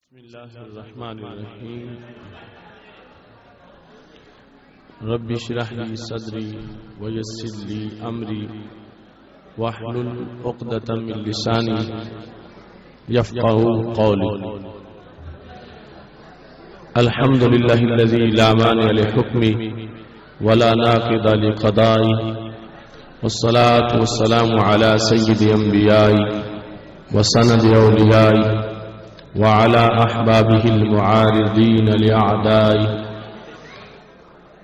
بسم الله الرحمن الرحيم رب اشرح لي صدري ويسر لي أمري واحلل عقدة من لساني يفقهوا قولي. الحمد لله الذي لا مانع لحكمه ولا ناقض لقضائه، والصلاة والسلام على سيد أنبيائي وسند أوليائي وعلى أحبابه المعارضين لأعدائه.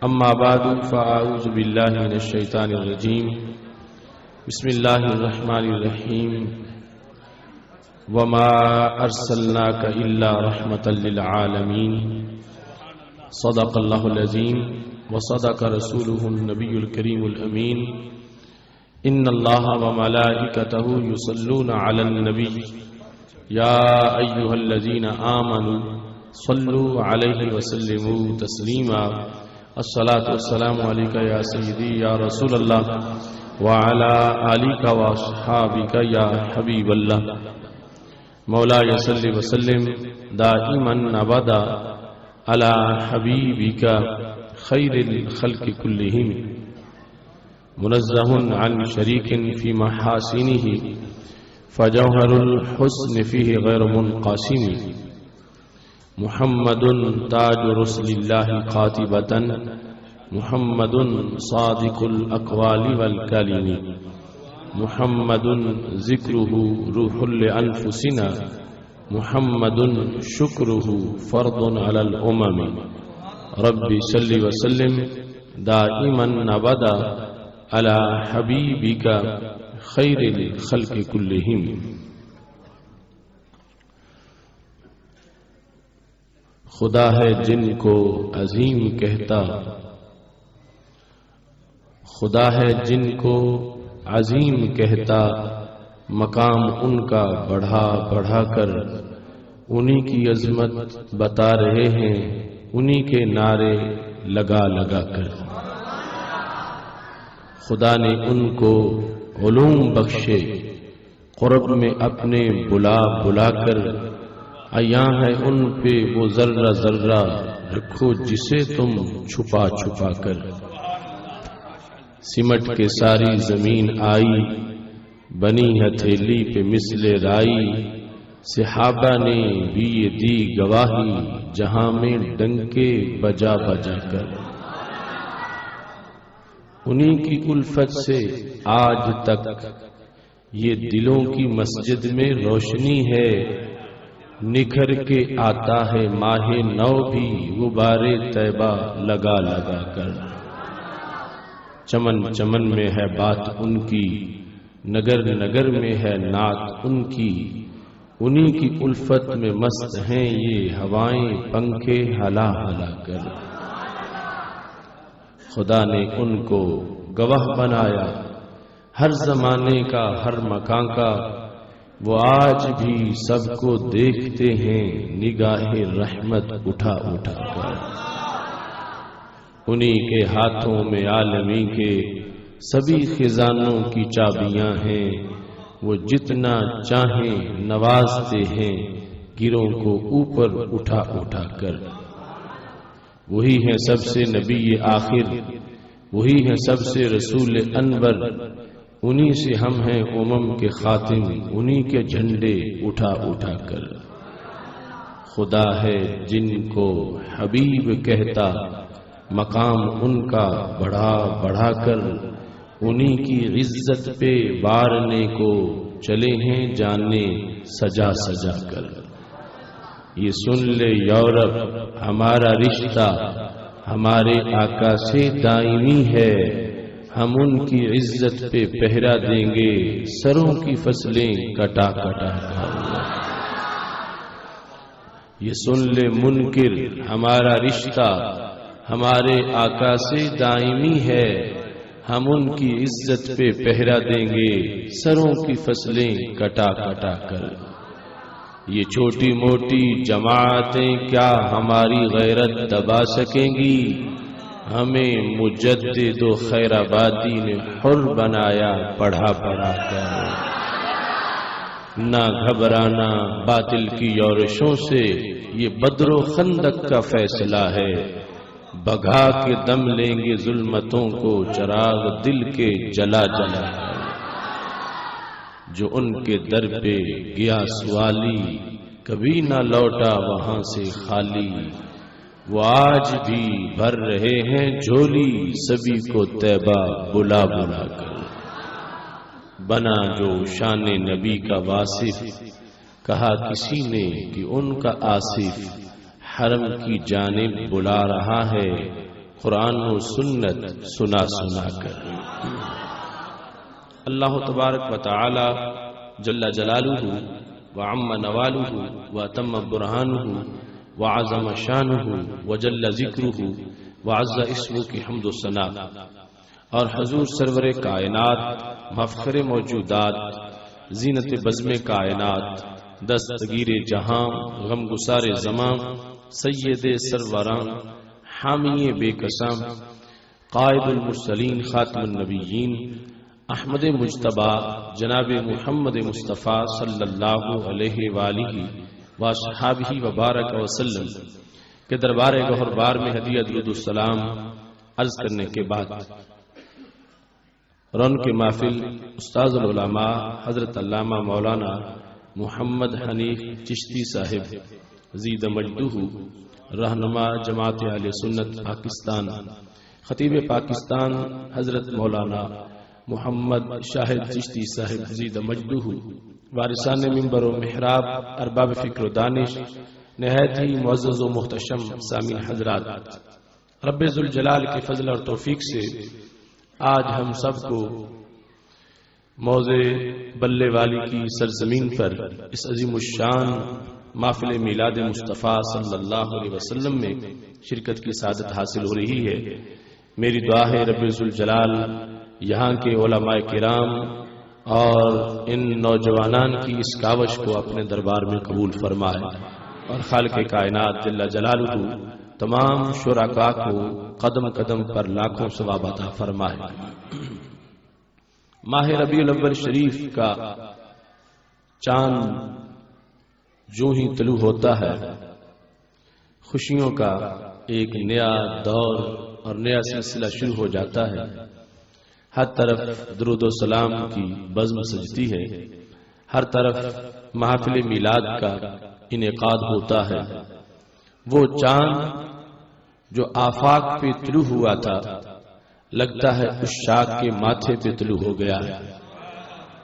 أما بعد فأعوذ بالله من الشيطان الرجيم. بسم الله الرحمن الرحيم. وما أرسلناك إلا رحمة للعالمين. صدق الله العظيم وصدق رسوله النبي الكريم الأمين. إن الله وملائكته يصلون على النبي يا أيها الذين آمنوا صلوا عليه وسلموا تسليما. الصلاة والسلام عليك يا سيدي يا رسول الله وعلى آلك وأصحابك يا حبيب الله. مولاي صل وسلم دائما أبدا على حبيبك خير الخلق كلهم، منزه عن شريك في محاسنه فجوهر الحسن فيه غير منقسم. محمد تاج رسل الله قاتبة، محمد صادق الأقوال والكلم، محمد ذكره روح لأنفسنا، محمد شكره فرض على الأمم. ربي صل وسلم دائما أبدا على حبيبك خیر الخلق کلہم. خدا ہے جن کو عظیم کہتا، خدا ہے جن کو عظیم کہتا، مقام ان کا بڑھا بڑھا کر انہی کی عظمت بتا رہے ہیں، انہی کے نعرے لگا لگا کر. خدا نے ان کو علوم بخشے، قرب میں اپنے بلا بلا کر، عیاں ہے ان پہ وہ ذرہ ذرہ رکھو جسے تم چھپا چھپا کر. سمٹ کے ساری زمین آئی، بنی ہتھیلی پہ مثل رائی، صحابہ نے بھی یہ دی گواہی، جہاں میں ڈنکے بجا بجا کر. انہی کی الفت سے آج تک یہ دلوں کی مسجد میں روشنی ہے. نکھر کے آتا ہے ماہ نو بھی غبار طیبہ لگا لگا کر. چمن چمن میں ہے بات ان کی، نگر نگر میں ہے نعت ان کی. انہی کی الفت میں مست ہیں یہ ہوائیں پنکھے ہلا ہلا کر. خدا نے ان کو گواہ بنایا ہر زمانے کا ہر مکان کا، وہ آج بھی سب کو دیکھتے ہیں نگاہ رحمت اٹھا اٹھا کر. انہی کے ہاتھوں میں عالمی کے سبھی خزانوں کی چابیاں ہیں، وہ جتنا چاہیں نوازتے ہیں گروں کو اوپر اٹھا اٹھا کر. وہی ہیں سب سے نبی آخر، وہی ہیں سب سے رسول انور، انہی سے ہم ہیں امم کے خاتم، انہی کے جھنڈے اٹھا اٹھا کر. خدا ہے جن کو حبیب کہتا، مقام ان کا بڑھا بڑھا کر، انہی کی عزت پہ وارنے کو چلے ہیں جانے سجا سجا کر. یہ سن لے یورپ ہمارا رشتہ ہمارے آقا سے دائمی ہے، ہم ان کی عزت پہ پہرا دیں گے سروں کی فصلیں کٹا کٹا کر. یہ سن لے منکر ہمارا رشتہ ہمارے آقا سے دائمی ہے، ہم ان کی عزت پہ پہرا دیں گے سروں کی فصلیں کٹا کٹا کر. یہ چھوٹی موٹی جماعتیں کیا ہماری غیرت دبا سکیں گی؟ ہمیں مجدد و خیر آبادی نے حر بنایا پڑھا پڑھا کر. نہ گھبرانا باطل کی یورشوں سے، یہ بدر و خندق کا فیصلہ ہے۔ بگھا کے دم لیں گے ظلمتوں کو، چراغ دل کے جلا جلا ہے۔ جو ان کے در پہ گیا سوالی، کبھی نہ لوٹا وہاں سے خالی۔ وہ آج بھی بھر رہے ہیں جھولی، سبھی کو طیبہ بلا بلا کر۔ بنا جو شان نبی کا واصف، کہا کسی نے کہ ان کا آصف۔ حرم کی جانب بلا رہا ہے، قرآن و سنت سنا سنا کر۔ اللہ تبارک و تعالی جل جلالہ وعم نوالہ واتم برہانہ وعظم شانہ وجل ذکرہ وعز اسمہ کی حمد و ثنا، اور حضور سرور کائنات، مفخر موجودات، زینت بزم کائنات، دستگیر جہاں، غم گسار زمان، سید سروراں، حامی بے قسم، قائد المرسلین، خاتم النبیین، احمد مجتبی جناب محمد مصطفیٰ صلی اللہ علیہ وآلہ وصحبہ وبارک وسلم کے دربار گہربار میں ہدیہ درود السلام عرض کرنے کے بعد، رون کے محفل استاذ العلماء حضرت علامہ مولانا محمد حنیف چشتی صاحب زید مجدہ، رہنما جماعت اہل سنت پاکستان، خطیب پاکستان حضرت مولانا محمد شاہد چشتی صاحب زید مجدہ، وارثان ممبر و محراب، ارباب فکر و دانش، نہایت ہی معزز و محتشم سامعین حضرات، رب ذوالجلال کے فضل اور توفیق سے آج ہم سب کو موضع بلے والی کی سرزمین پر اس عظیم الشان محفل میلاد مصطفیٰ صلی اللہ علیہ وسلم میں شرکت کی سعادت حاصل ہو رہی ہے۔ میری دعا ہے رب ذوالجلال یہاں کے علماء کرام اور ان نوجوانان کی اس کاوش کو اپنے دربار میں قبول فرمائے، اور خالق کائنات جل جلالہ تمام شرکاء کو قدم قدم پر لاکھوں ثواب عطا فرمائے۔ ماہ ربیع الاول شریف کا چاند جو ہی طلوع ہوتا ہے، خوشیوں کا ایک نیا دور اور نیا سلسلہ شروع ہو جاتا ہے۔ ہر طرف درود و سلام کی بزم سجتی ہے، ہر طرف محافل میلاد کا انعقاد ہوتا ہے۔ وہ چاند جو آفاق پہ طلوع ہوا تھا، لگتا ہے اس شاخ کے ماتھے پہ طلوع ہو گیا ہے۔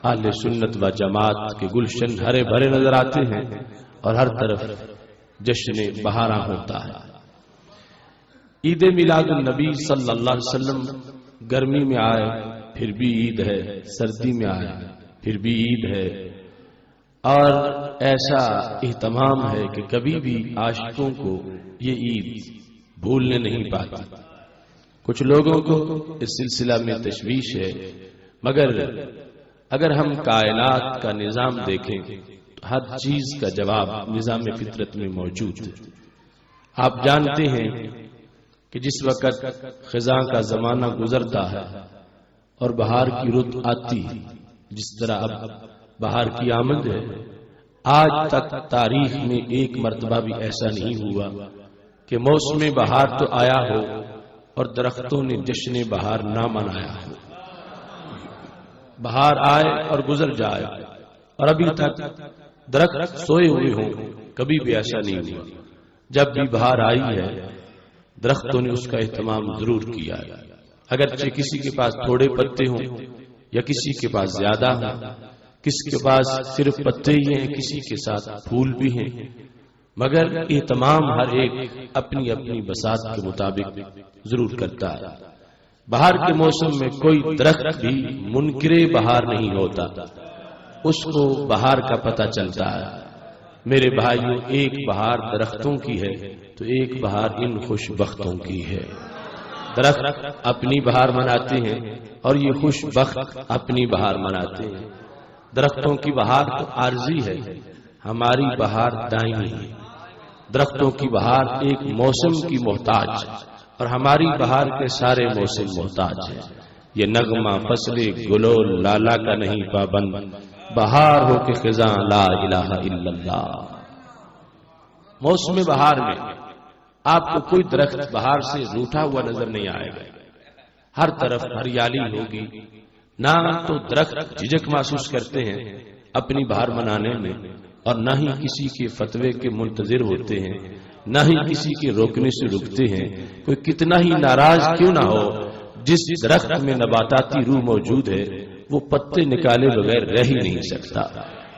اہل سنت و جماعت کے گلشن ہرے بھرے نظر آتے ہیں، اور ہر طرف جشن بہاراں ہوتا ہے۔ عید میلاد النبی صلی اللہ علیہ وسلم گرمی میں آئے پھر بھی عید ہے، سردی میں آئے پھر بھی عید ہے، اور ایسا اہتمام ہے کہ کبھی بھی عاشقوں کو یہ عید بھولنے نہیں پاتی۔ کچھ لوگوں کو اس سلسلہ میں تشویش ہے، مگر اگر ہم کائنات کا نظام دیکھیں تو ہر چیز کا جواب نظام فطرت میں موجود ہے۔ آپ جانتے ہیں کہ جس وقت خزاں کا زمانہ گزرتا ہے اور بہار کی رت آتی، جس طرح اب بہار کی آمد ہے، آج تک تاریخ میں ایک مرتبہ بھی ایسا نہیں ہوا کہ موسم بہار تو آیا ہو اور درختوں نے جشن بہار نہ منایا ہو۔ بہار آئے اور گزر جائے اور ابھی تک درخت سوئے ہوئے ہوں، کبھی بھی ایسا نہیں ہوا۔ جب بھی بہار آئی ہے، درختوں نے اس کا اہتمام ضرور کیا ہے، اگرچہ کسی کے پاس تھوڑے پتے ہوں یا کسی کے پاس زیادہ ہوں، کسی کے پاس صرف پتے ہی ہیں، کسی کے ساتھ پھول بھی ہیں، مگر اہتمام ہر ایک اپنی اپنی بساط کے مطابق ضرور کرتا ہے۔ بہار کے موسم میں کوئی درخت بھی منکر بہار نہیں ہوتا، اس کو بہار کا پتہ چلتا ہے۔ میرے بھائیوں، ایک بہار درختوں کی ہے تو ایک بہار ان خوش بختوں کی ہے۔ درخت اپنی بہار مناتے ہیں اور یہ خوش بخت اپنی بہار مناتے ہیں۔ درختوں کی بہار تو عارضی ہے، ہماری بہار دائمی ہے۔ درختوں کی بہار ایک موسم کی محتاج، اور ہماری بہار کے سارے موسم محتاج ہیں۔ یہ نغمہ فصل گلو لالا کا نہیں پابند، بہار ہو کہ خزاں لا الہ الا اللہ۔ موسم بہار میں آپ کو کوئی درخت بہار سے روٹھا ہوا نظر نہیں آئے گا، ہر طرف ہریالی ہوگی، نہ تو درخت جھجک محسوس کرتے ہیں اپنی بہار منانے میں، اور نہ ہی کسی کے فتوے کے منتظر ہوتے ہیں، نہ ہی کسی کے روکنے سے رکتے ہیں۔ کوئی کتنا ہی ناراض کیوں نہ ہو، جس درخت میں نباتاتی روح موجود ہے وہ پتے نکالے بغیر رہ ہی نہیں سکتا،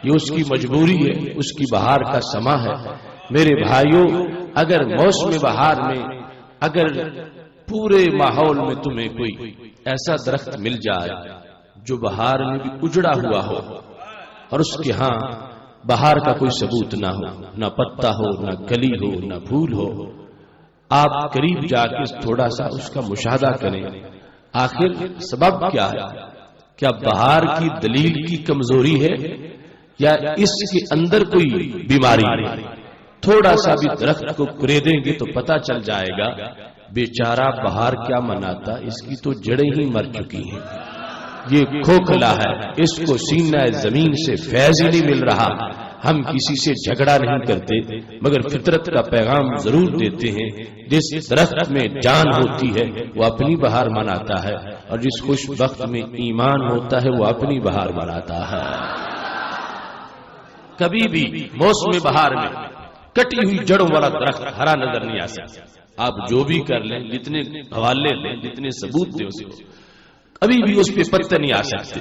یہ اس کی مجبوری ہے، اس کی بہار کا سما ہے۔ میرے بھائیوں، اگر موسم بہار میں اگر پورے ماحول میں تمہیں کوئی ایسا درخت مل جائے جو بہار میں بھی اجڑا ہوا ہو اور اس کے ہاں بہار کا کوئی ثبوت نہ ہو، نہ پتا ہو، نہ کلی ہو، نہ پھول ہو، آپ قریب جا کے تھوڑا سا اس کا مشاہدہ کریں، آخر سبب کیا ہے؟ کیا بہار کی دلیل کی کمزوری ہے یا اس کے اندر کوئی بیماری ہے؟ تھوڑا سا بھی درخت کو کریدیں گے تو پتا چل جائے گا بیچارہ بہار کیا مناتا، اس کی تو جڑیں ہی مر چکی ہیں، یہ کھوکھلا ہے، اس کو سینہ زمین سے فیض ہی نہیں مل رہا۔ ہم کسی سے جھگڑا نہیں کرتے مگر فطرت کا پیغام ضرور دیتے ہیں، جس درخت میں جان ہوتی ہے وہ اپنی بہار مناتا ہے، اور جس خوش بخت میں ایمان ہوتا ہے وہ اپنی بہار مناتا ہے۔ کبھی بھی موسم بہار میں کٹی ہوئی جڑوں والا درخت ہرا نظر نہیں آ سکتا، آپ جو بھی کر لیں، جتنے حوالے لیں، جتنے ثبوت دیں اسے، ابھی بھی اس پہ پتے نہیں آ سکتے۔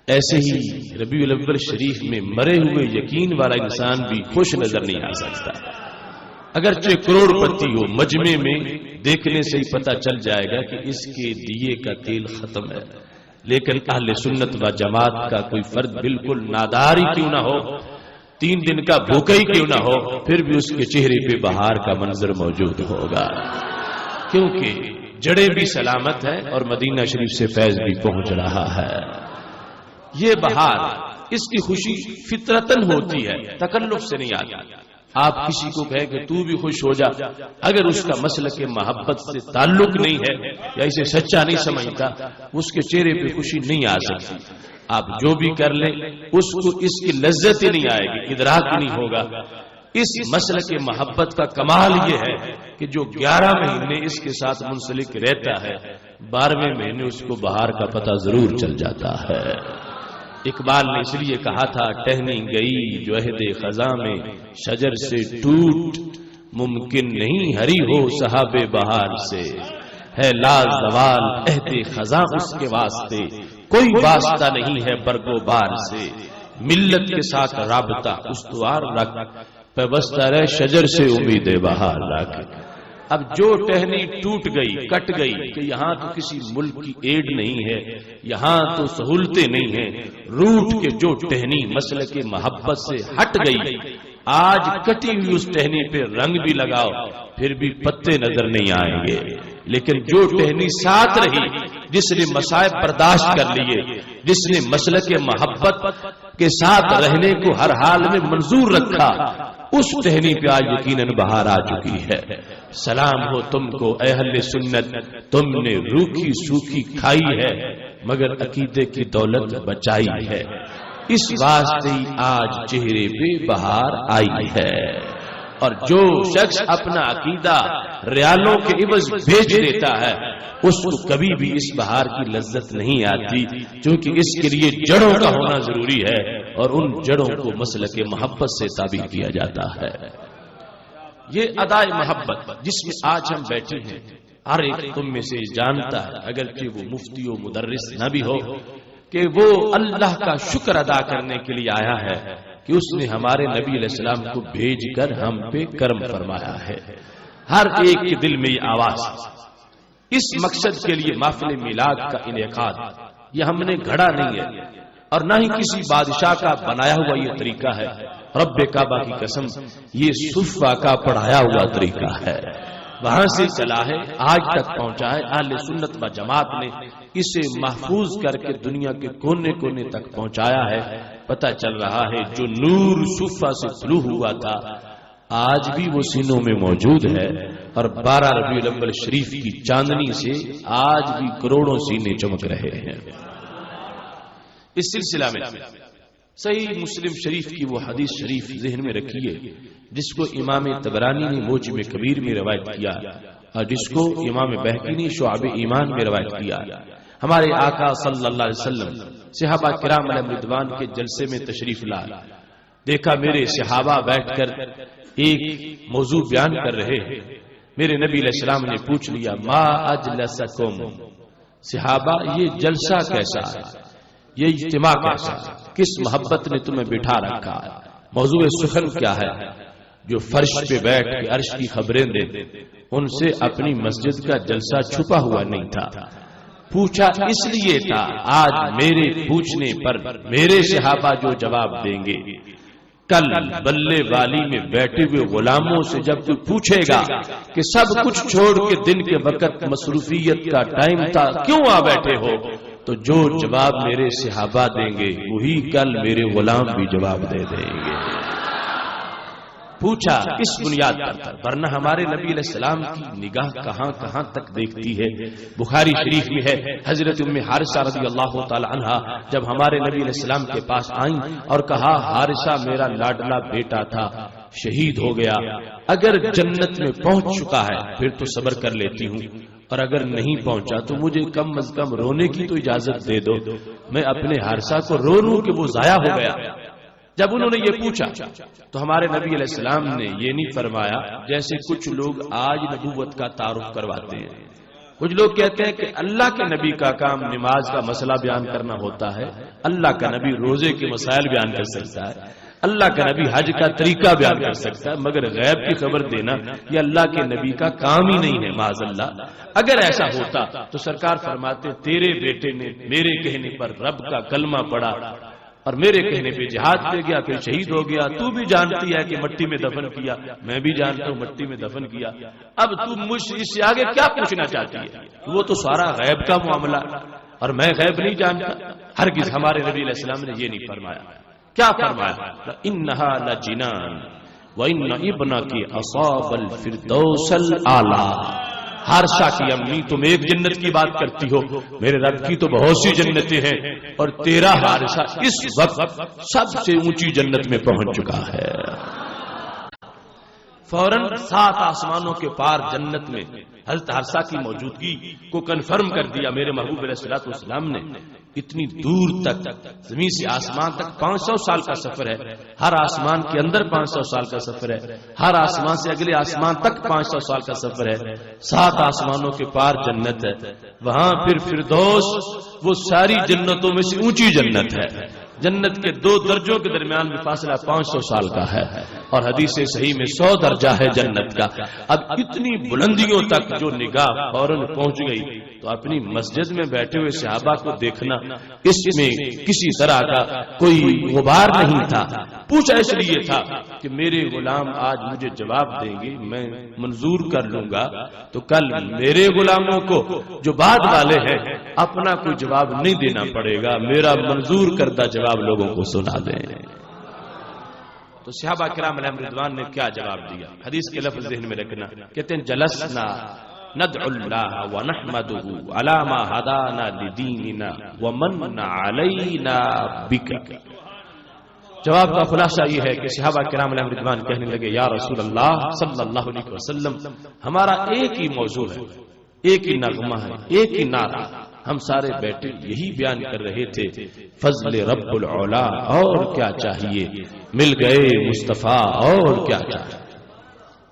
ایسے ہی ربیع الاول شریف میں مرے ہوئے یقین والا انسان بھی خوش نظر نہیں آ سکتا، اگرچہ کروڑ پتی ہو، مجمع میں دیکھنے سے ہی پتہ چل جائے گا کہ اس کے دیے کا تیل ختم ہے، لیکن اہل سنت و جماعت کا کوئی فرد بالکل نادار ہی کیوں نہ ہو، 3 دن کا بھوکا ہی کیوں نہ ہو، پھر بھی اس کے چہرے پہ بہار کا منظر موجود ہوگا، کیونکہ جڑیں بھی سلامت ہیں اور مدینہ شریف سے فیض بھی پہنچ رہا ہے۔ یہ بہار، اس کی خوشی فطرتاً ہوتی ہے، تکلف سے نہیں آتی۔ آپ کسی کو کہیں کہ تو بھی خوش ہو جا، اگر اس کا مسلک محبت سے تعلق نہیں ہے یا اسے سچا نہیں سمجھتا، اس کے چہرے پہ خوشی نہیں آ سکتی۔ آپ جو بھی کر لیں اس کو اس کی لذت ہی نہیں آئے گی، ادراک نہیں ہوگا۔ اس مسلک محبت کا کمال یہ ہے کہ جو 11 مہینے اس کے ساتھ منسلک رہتا ہے، 12ویں مہینے اس کو بہار کا پتہ ضرور چل جاتا ہے۔ اقبال نے اس لیے کہا تھا، ٹہنی گئی جو عہد خزاں میں شجر سے ٹوٹ، ممکن نہیں ہری ہو صحاب بہار سے، ہے لا زوال عہد خزاں اس کے واسطے، کوئی واسطہ نہیں ہے برگ و بار سے، ملت کے ساتھ رابطہ استوار رکھ، پیوستہ رہ شجر سے امید بہار رکھ۔ اب جو ٹہنی ٹوٹ گئی، کٹ گئی کہ یہاں تو کسی ملک کی ایڈ نہیں ہے، یہاں تو سہولتیں نہیں ہیں، روٹ کے جو ٹہنی مسلک محبت سے ہٹ گئی، آج کٹی ہوئی اس ٹہنی پہ رنگ بھی لگاؤ پھر بھی پتے نظر نہیں آئیں گے، لیکن جو ٹہنی ساتھ رہی، جس نے مصائب برداشت کر لیے، جس نے مسلک محبت کے ساتھ رہنے کو ہر حال میں منظور رکھا، اس ٹہنی پہ آج یقیناً بہار آ چکی ہے۔ سلام ہو تم کو اے اہل سنت، تم نے روکھی سوکھی کھائی ہے مگر عقیدے کی دولت بچائی ہے، اس واسطے ہی آج چہرے پہ بہار آئی ہے۔ اور جو شخص اپنا عقیدہ ریالوں کے عوض بھیج دیتا ہے، اس کو کبھی بھی اس بہار کی لذت نہیں آتی، کیونکہ اس کے لیے جڑوں کا ہونا ضروری ہے، اور ان جڑوں کو مسلک محبت سے تعبیر کیا جاتا ہے۔ یہ ادائے محبت جس میں آج ہم بیٹھے ہیں، ہر ایک تم میں سے جانتا ہے، اگرچہ وہ مفتی و مدرس نہ بھی ہو، کہ وہ اللہ کا شکر ادا کرنے کے لیے آیا ہے کہ اس نے ہمارے نبی علیہ السلام کو بھیج کر ہم پہ کرم فرمایا ہے۔ ہر ایک کے دل میں یہ آواز، اس مقصد کے لیے محفل میلاد کا انعقاد یہ ہم نے گھڑا نہیں ہے، اور نہ ہی کسی بادشاہ کا بنایا ہوا یہ طریقہ ہے، رب کعبہ کی قسم یہ صفہ کا پڑھایا ہوا طریقہ ہے، وہاں سے چلا ہے آج تک پہنچا ہے، اہل سنت و جماعت نے اسے محفوظ کر کے دنیا کے کونے کونے تک پہنچایا ہے۔ پتہ چل رہا ہے جو نور صفہ سے طلوع ہوا تھا آج بھی وہ سینوں میں موجود ہے، اور 12 ربیع الاول شریف کی چاندنی سے آج بھی کروڑوں سینے چمک رہے ہیں۔ اس سلسلہ میں صحیح مسلم شریف کی وہ حدیث شریف ذہن میں رکھیے جس کو امام طبرانی نے موجم کبیر میں روایت کیا اور جس کو امام بہقی نے شعب ایمان میں روایت کیا. ہمارے آقا صلی اللہ علیہ وسلم صحابہ کرام علیہ رضوان کے جلسے میں تشریف لائے. دیکھا میرے صحابہ بیٹھ کر ایک موضوع بیان کر رہے ہیں. میرے نبی علیہ السلام نے پوچھ لیا ما اجلسکم، صحابہ یہ جلسہ کیسا ہے، یہ اجتماع کیسا ہے، کس محبت نے تمہیں بٹھا رکھا ہے، موضوع سخن کیا ہے؟ جو فرش پہ بیٹھ کے عرش کی خبریں دے ان سے اپنی مسجد کا جلسہ چھپا ہوا نہیں تھا. پوچھا اس لیے تھا آج میرے پوچھنے پر میرے صحابہ جو جواب دیں گے، کل بلے والی میں بیٹھے ہوئے غلاموں سے جب کوئی پوچھے گا کہ سب کچھ چھوڑ کے دن کے وقت مصروفیت کا ٹائم تھا کیوں آ بیٹھے ہو، تو جو جواب میرے صحابہ دیں گے وہی کل میرے غلام بھی جواب دے دیں گے. پوچھا اس بنیاد پر، ورنہ ہمارے نبی علیہ السلام کی نگاہ کہاں کہاں تک دیکھتی ہے. بخاری شریف میں ہے حضرت ام حارثہ رضی اللہ تعالی عنہا جب ہمارے نبی علیہ السلام کے پاس آئیں اور کہا حارثہ میرا لاڈلا بیٹا تھا شہید ہو گیا، اگر جنت میں پہنچ چکا ہے پھر تو صبر کر لیتی ہوں، اور اگر نہیں پہنچا تو مجھے کم از کم رونے کی تو اجازت دے دو، میں اپنے حارثہ کو رو لوں کہ وہ ضائع ہو گیا. جب انہوں نے یہ پوچھا تو ہمارے نبی علیہ السلام نے یہ نہیں فرمایا جیسے کچھ لوگ آج نبوت کا تعارف کرواتے ہیں. کچھ لوگ کہتے ہیں کہ اللہ کے نبی کا کام نماز کا مسئلہ بیان کرنا ہوتا ہے، اللہ کا نبی روزے کے مسائل بیان کر سکتا ہے، اللہ کا نبی حج کا طریقہ بیان کر سکتا ہے، مگر غیب کی خبر دینا یہ اللہ کے نبی کا کام ہی نہیں ہے معاذ اللہ. اگر ایسا ہوتا تو سرکار فرماتے تیرے بیٹے نے میرے کہنے پر رب کا کلمہ پڑھا اور میرے کہنے پہ جہاد پہ گیا پھر شہید ہو گیا، تو بھی جانتی ہے کہ مٹی میں دفن کیا، میں بھی جانتا ہوں مٹی میں دفن کیا، اب تو مجھ سے اس سے آگے کیا پوچھنا چاہتی ہے؟ وہ تو سارا غیب کا معاملہ اور میں غیب نہیں جانتا. ہرگز ہمارے نبی علیہ السلام نے یہ نہیں فرمایا. کیا فرمایا؟ انہا لجنان وان ابنک اصاب الفردوس الاعلی. حارثہ کی امی تم ایک جنت کی بات کرتی ہو، میرے رب کی تو بہت سی جنتیں ہیں اور تیرا حارثہ اس وقت سب سے اونچی جنت میں پہنچ چکا ہے. فوراً 7 آسمانوں کے پار جنت میں حضرت حارثہ کی موجودگی کو کنفرم کر دیا میرے محبوب علیہ الصلوۃ والسلام نے. اتنی دور تک زمین سے آسمان تک 500 سال کا سفر ہے، ہر آسمان کے اندر 500 سال کا سفر ہے، ہر آسمان سے اگلے آسمان تک 500 سال کا سفر ہے. 7 آسمانوں کے پار جنت ہے، وہاں پھر فردوس وہ ساری جنتوں میں سے اونچی جنت ہے. جنت کے 2 درجوں کے درمیان میں فاصلہ 500 سال کا ہے اور حدیث صحیح میں 100 درجہ ہے جنت کا. اب اتنی بلندیوں تک جو نگاہ فوراً پہنچ گئی تو اپنی مسجد میں بیٹھے ہوئے صحابہ کو دیکھنا اس میں کسی طرح کا کوئی غبار نہیں تھا. پوچھا اس لیے تھا کہ میرے غلام آج مجھے جواب دیں گے، میں منظور کر لوں گا تو کل میرے غلاموں کو جو بعد والے ہیں اپنا کوئی جواب نہیں دینا پڑے گا، میرا منظور کردہ جواب لوگوں کو سنا دیں. تو صحابہ کرام علیہم رضوان نے کیا جواب دیا؟ حدیث کے لفظ ذہن میں رکھنا. کہتے ہیں جلسنا ندعو اللہ ونحمدہ علی ما ہدانا لدیننا ومن علینا بک. جواب کا خلاصہ یہ ہے کہ صحابہ کرام علیہم رضوان کہنے لگے یا رسول اللہ صلی اللہ علیہ وسلم ہمارا ایک ہی موضوع ہے، ایک ہی نغمہ ہے، ایک ہی نعرہ، ہم سارے بیٹھے یہی بیان کر رہے تھے فضل رب العلا، اور کیا چاہیے، مل گئے مصطفیٰ، اور کیا چاہیے.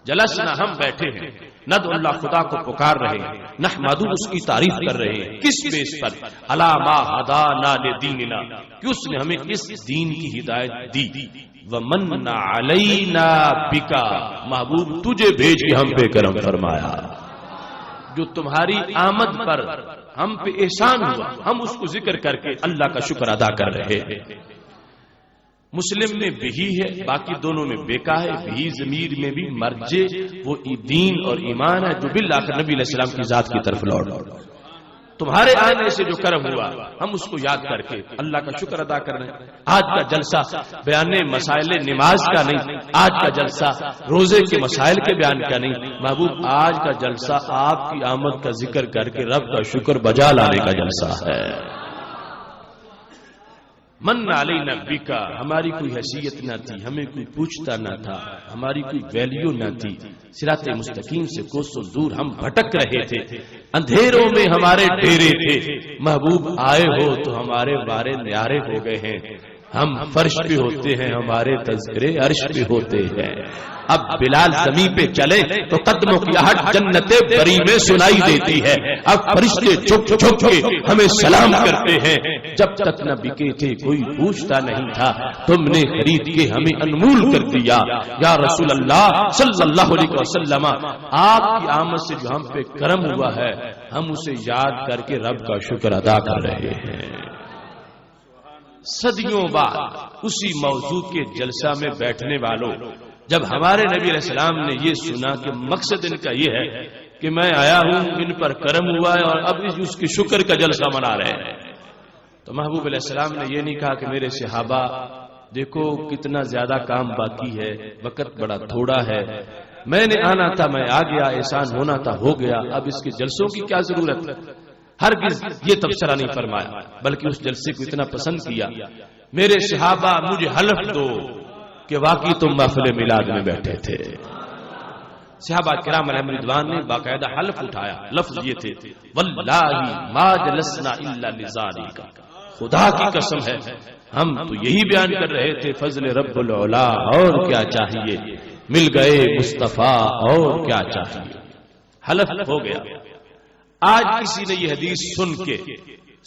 جلسنا ہم بیٹھے ہیں، ندعو اللہ خدا کو پکار رہے ہیں، نحمدہ اس کی تعریف کر رہے ہیں. کس بیس پر؟ علی ما ہدانا لدیننا، کہ اس نے ہمیں اس دین کی ہدایت دی. ومن علینا بکا، محبوب تجھے بھیج کے ہم پہ کرم فرمایا. جو تمہاری آمد پر ہم پہ احسان ہوا ہم اس کو ذکر کر کے اللہ کا شکر ادا کر رہے ہیں. مسلم میں بہی ہے، باقی دونوں میں بیکا ہے. بہی ضمیر میں بھی مرجع وہ دین اور ایمان ہے جو بالآخر نبی علیہ السلام کی ذات کی طرف لوٹ. تمہارے آنے سے جو کرم ہوا ہم اس کو یاد کر کے اللہ کا شکر ادا کر رہے ہیں. آج کا جلسہ بیان مسائل نماز کا نہیں، آج کا جلسہ روزے کے مسائل کے بیان کا نہیں، محبوب آج کا جلسہ آپ کی آمد کا ذکر کر کے رب کا شکر بجا لانے کا جلسہ ہے. من علینا بکا، ہماری کوئی حیثیت نہ تھی، ہمیں کوئی پوچھتا نہ تھا، ہماری کوئی ویلیو نہ تھی، صراط مستقیم سے کوسوں دور ہم بھٹک رہے تھے، اندھیروں میں ہمارے ڈیرے تھے، محبوب آئے ہو تو ہمارے بارے نیارے ہو گئے ہیں، ہم فرش پہ ہوتے ہیں، ہمارے تذکرے عرش پہ ہوتے ہیں۔ اب بلال زمین پہ چلے تو قدموں کی آہٹ جنت بری میں سنائی دیتی ہے، اب فرشتے جھک جھک کے ہمیں سلام کرتے ہیں۔ جب تک نہ بکے تھے کوئی پوچھتا نہیں تھا، تم نے خرید کے ہمیں انمول کر دیا یا رسول اللہ صلی اللہ علیہ وسلم، آپ کی آمد سے جو ہم پہ کرم ہوا ہے ہم اسے یاد کر کے رب کا شکر ادا کر رہے ہیں۔ صدیوں بعد اسی موضوع کے جلسہ میں بیٹھنے والوں، جب ہمارے نبی علیہ السلام نے یہ سنا کہ مقصد ان کا یہ ہے کہ میں آیا ہوں، ان پر کرم ہوا ہے اور اب اس کے شکر کا جلسہ منا رہے ہیں، تو محبوب علیہ السلام نے یہ نہیں کہا کہ میرے صحابہ دیکھو کتنا زیادہ کام باقی ہے، وقت بڑا تھوڑا ہے، میں نے آنا تھا میں آ گیا، احسان ہونا تھا ہو گیا، اب اس کے جلسوں کی کیا ضرورت ہے۔ ہرگز یہ تبصرہ نہیں فرمایا، بلکہ اس جلسے کو اتنا پسند کیا، میرے صحابہ مجھے حلف دو کہ واقعی تم محفل میلاد میں بیٹھے تھے۔ صحابہ کرام علیہم رضوان نے باقاعدہ حلف اٹھایا، لفظ یہ تھے واللہ ما جلسنا الا لذالک، خدا کی قسم ہے ہم تو یہی بیان کر رہے تھے، فضل رب العلا اور کیا چاہیے، مل گئے مصطفیٰ اور کیا چاہیے، حلف ہو گیا۔ آج کسی نے یہ حدیث سن کے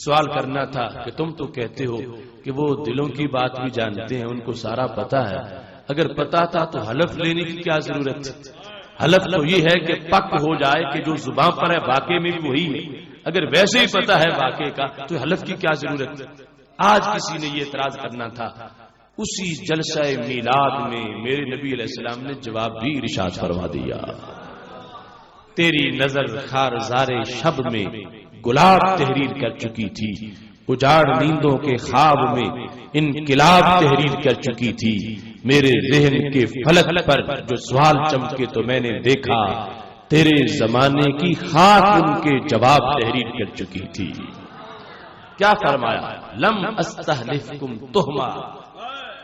سوال کرنا تھا کہ تم تو کہتے ہو کہ وہ دلوں کی بات بھی جانتے ہیں، ان کو سارا پتا ہے، اگر پتا تھا تو حلف لینے کی کیا ضرورت تھی؟ حلف تو یہ ہے کہ پک ہو جائے کہ جو زبان پر ہے واقعے میں بھی وہی ہے، اگر ویسے ہی پتا ہے واقعے کا تو حلف کی کیا ضرورت ہے؟ آج کسی نے یہ اعتراض کرنا تھا، اسی جلسہ میلاد میں میرے نبی علیہ السلام نے جواب بھی ارشاد فرما دیا، تیری نظر خارزار شب میں گلاب تحریر کر چکی تھی، اجاڑ نیندوں کے خواب میں انقلاب تحریر کر چکی تھی، میرے ذہن کے فلک پر جو سوال چمکے تو میں نے دیکھا، تیرے زمانے کی خاک ان کے جواب تحریر کر چکی تھی۔ کیا فرمایا؟ لم استحلفکم تہما،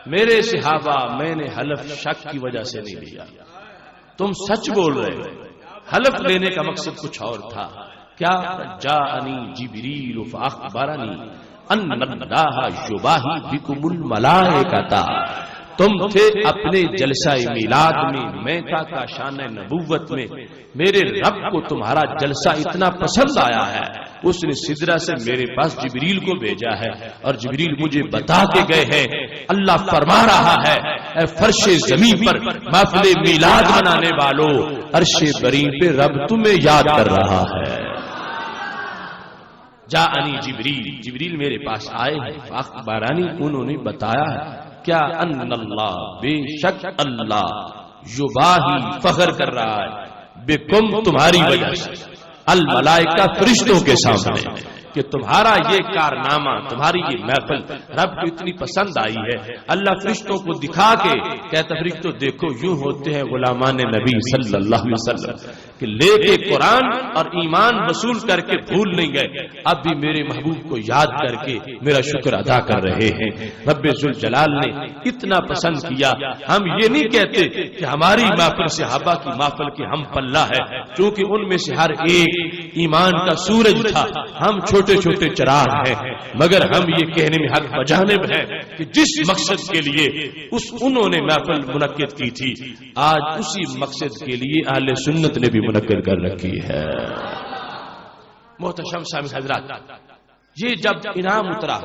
میرے صحابہ میں نے حلف شک کی وجہ سے نہیں لیا، تم سچ بول رہے ہو، حلف لینے کا مقصد کچھ اور تھا۔ کیا؟ جاءنی جبریل فاخبرنی ان اللہ یباہی بکم الملائکۃ، تم تھے اپنے جلسہ میلاد میں تھا کاشان نبوت میں، میرے رب کو تمہارا جلسہ اتنا پسند آیا ہے، اس نے سدرہ سے میرے پاس جبریل کو بھیجا ہے، اور جبریل مجھے بتا کے گئے ہیں اللہ فرما رہا ہے اے فرش زمین پر محفل میلاد منانے والوں، عرش بری پہ رب تمہیں یاد کر رہا ہے۔ جاءنی جبریل، جبریل میرے پاس آئے ہیں، فاخبرانی انہوں نے بتایا ہے، کیا ان اللہ، بے شک اللہ، یباہی فخر کر رہا ہے، بکم تمہاری وجہ سے، الملائکہ فرشتوں کے سامنے، کہ تمہارا یہ کارنامہ، تمہاری یہ محفل رب کو اتنی پسند آئی ہے، اللہ فرشتوں کو دکھا کے کہتا فرشتوں دیکھو یوں ہوتے ہیں غلامان نبی صلی اللہ علیہ وسلم، کہ لے کے قرآن اور ایمان وصول کر کے بھول نہیں گئے، اب بھی میرے محبوب کو یاد کر کے میرا شکر ادا کر رہے ہیں۔ رب ذوالجلال نے اتنا پسند کیا، ہم یہ نہیں کہتے کہ ہماری محفل صحابہ کی محفل کے ہم پلہ ہے، چونکہ ان میں سے ہر ایک ایمان کا سورج تھا، ہم چھوٹے چھوٹے چراغ ہیں، مگر ہم یہ کہنے میں حق بجانب ہے کہ جس مقصد کے لیے انہوں نے محفل منعقد کی تھی، آج اسی مقصد کے لیے اہل سنت نے بھی منعقد کر رکھی ہے۔ محتشم سامع حضرات، یہ جب انعام اترا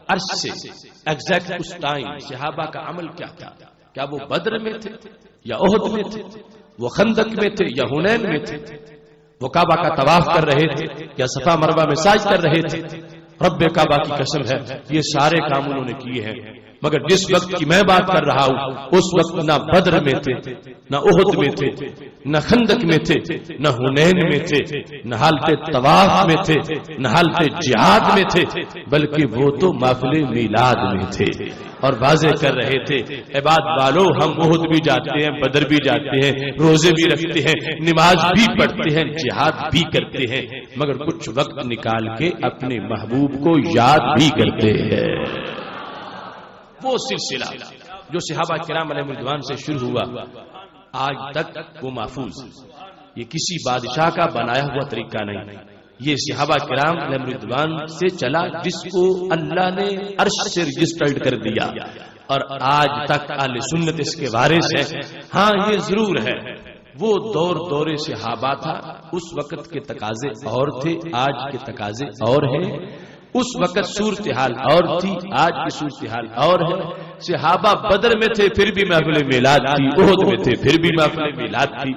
عرش سے، ایگزیکٹ اس ٹائم صحابہ کا عمل کیا تھا؟ کیا وہ بدر میں تھے یا احد میں تھے؟ وہ خندق میں تھے یا حنین میں تھے؟ وہ کعبہ کا طواف کر رہے تھے یا صفا مروہ میں سعی کر رہے تھے؟ رب کعبہ کی قسم ہے یہ سارے کام انہوں نے کیے ہیں، مگر جس وقت کی میں بات کر رہا ہوں اس وقت نہ بدر میں تھے، نہ احد میں تھے، نہ خندق میں تھے، نہ حنین میں تھے، نہ حالت طواف میں تھے، نہ حالت جہاد میں تھے، بلکہ وہ تو محفل میلاد میں تھے اور واضح کر رہے تھے عباد والو ہم احد بھی جاتے ہیں، بدر بھی جاتے ہیں، روزے بھی رکھتے ہیں، نماز بھی پڑھتے ہیں، جہاد بھی کرتے ہیں، مگر کچھ وقت نکال کے اپنے محبوب کو یاد بھی کرتے ہیں۔ وہ سلسلہ جو صحابہ کرام علیہ رضوان سے شروع ہوا آج تک وہ محفوظ، یہ کسی بادشاہ کا بنایا ہوا طریقہ نہیں، یہ صحابہ کرام علیہ رضوان سے چلا جس کو اللہ نے عرش سے رجسٹرڈ کر دیا، اور آج تک اہل سنت اس کے وارث ہیں۔ ہاں یہ ضرور ہے وہ دور صحابہ تھا، اس وقت کے تقاضے اور تھے، آج کے تقاضے اور ہیں، اس وقت صورتحال اور تھی، آج کی صورتحال اور ہے۔ صحابہ بدر میں تھے پھر بھی محفل میلاد تھی، احد میں تھے پھر بھی محفل میلاد تھی۔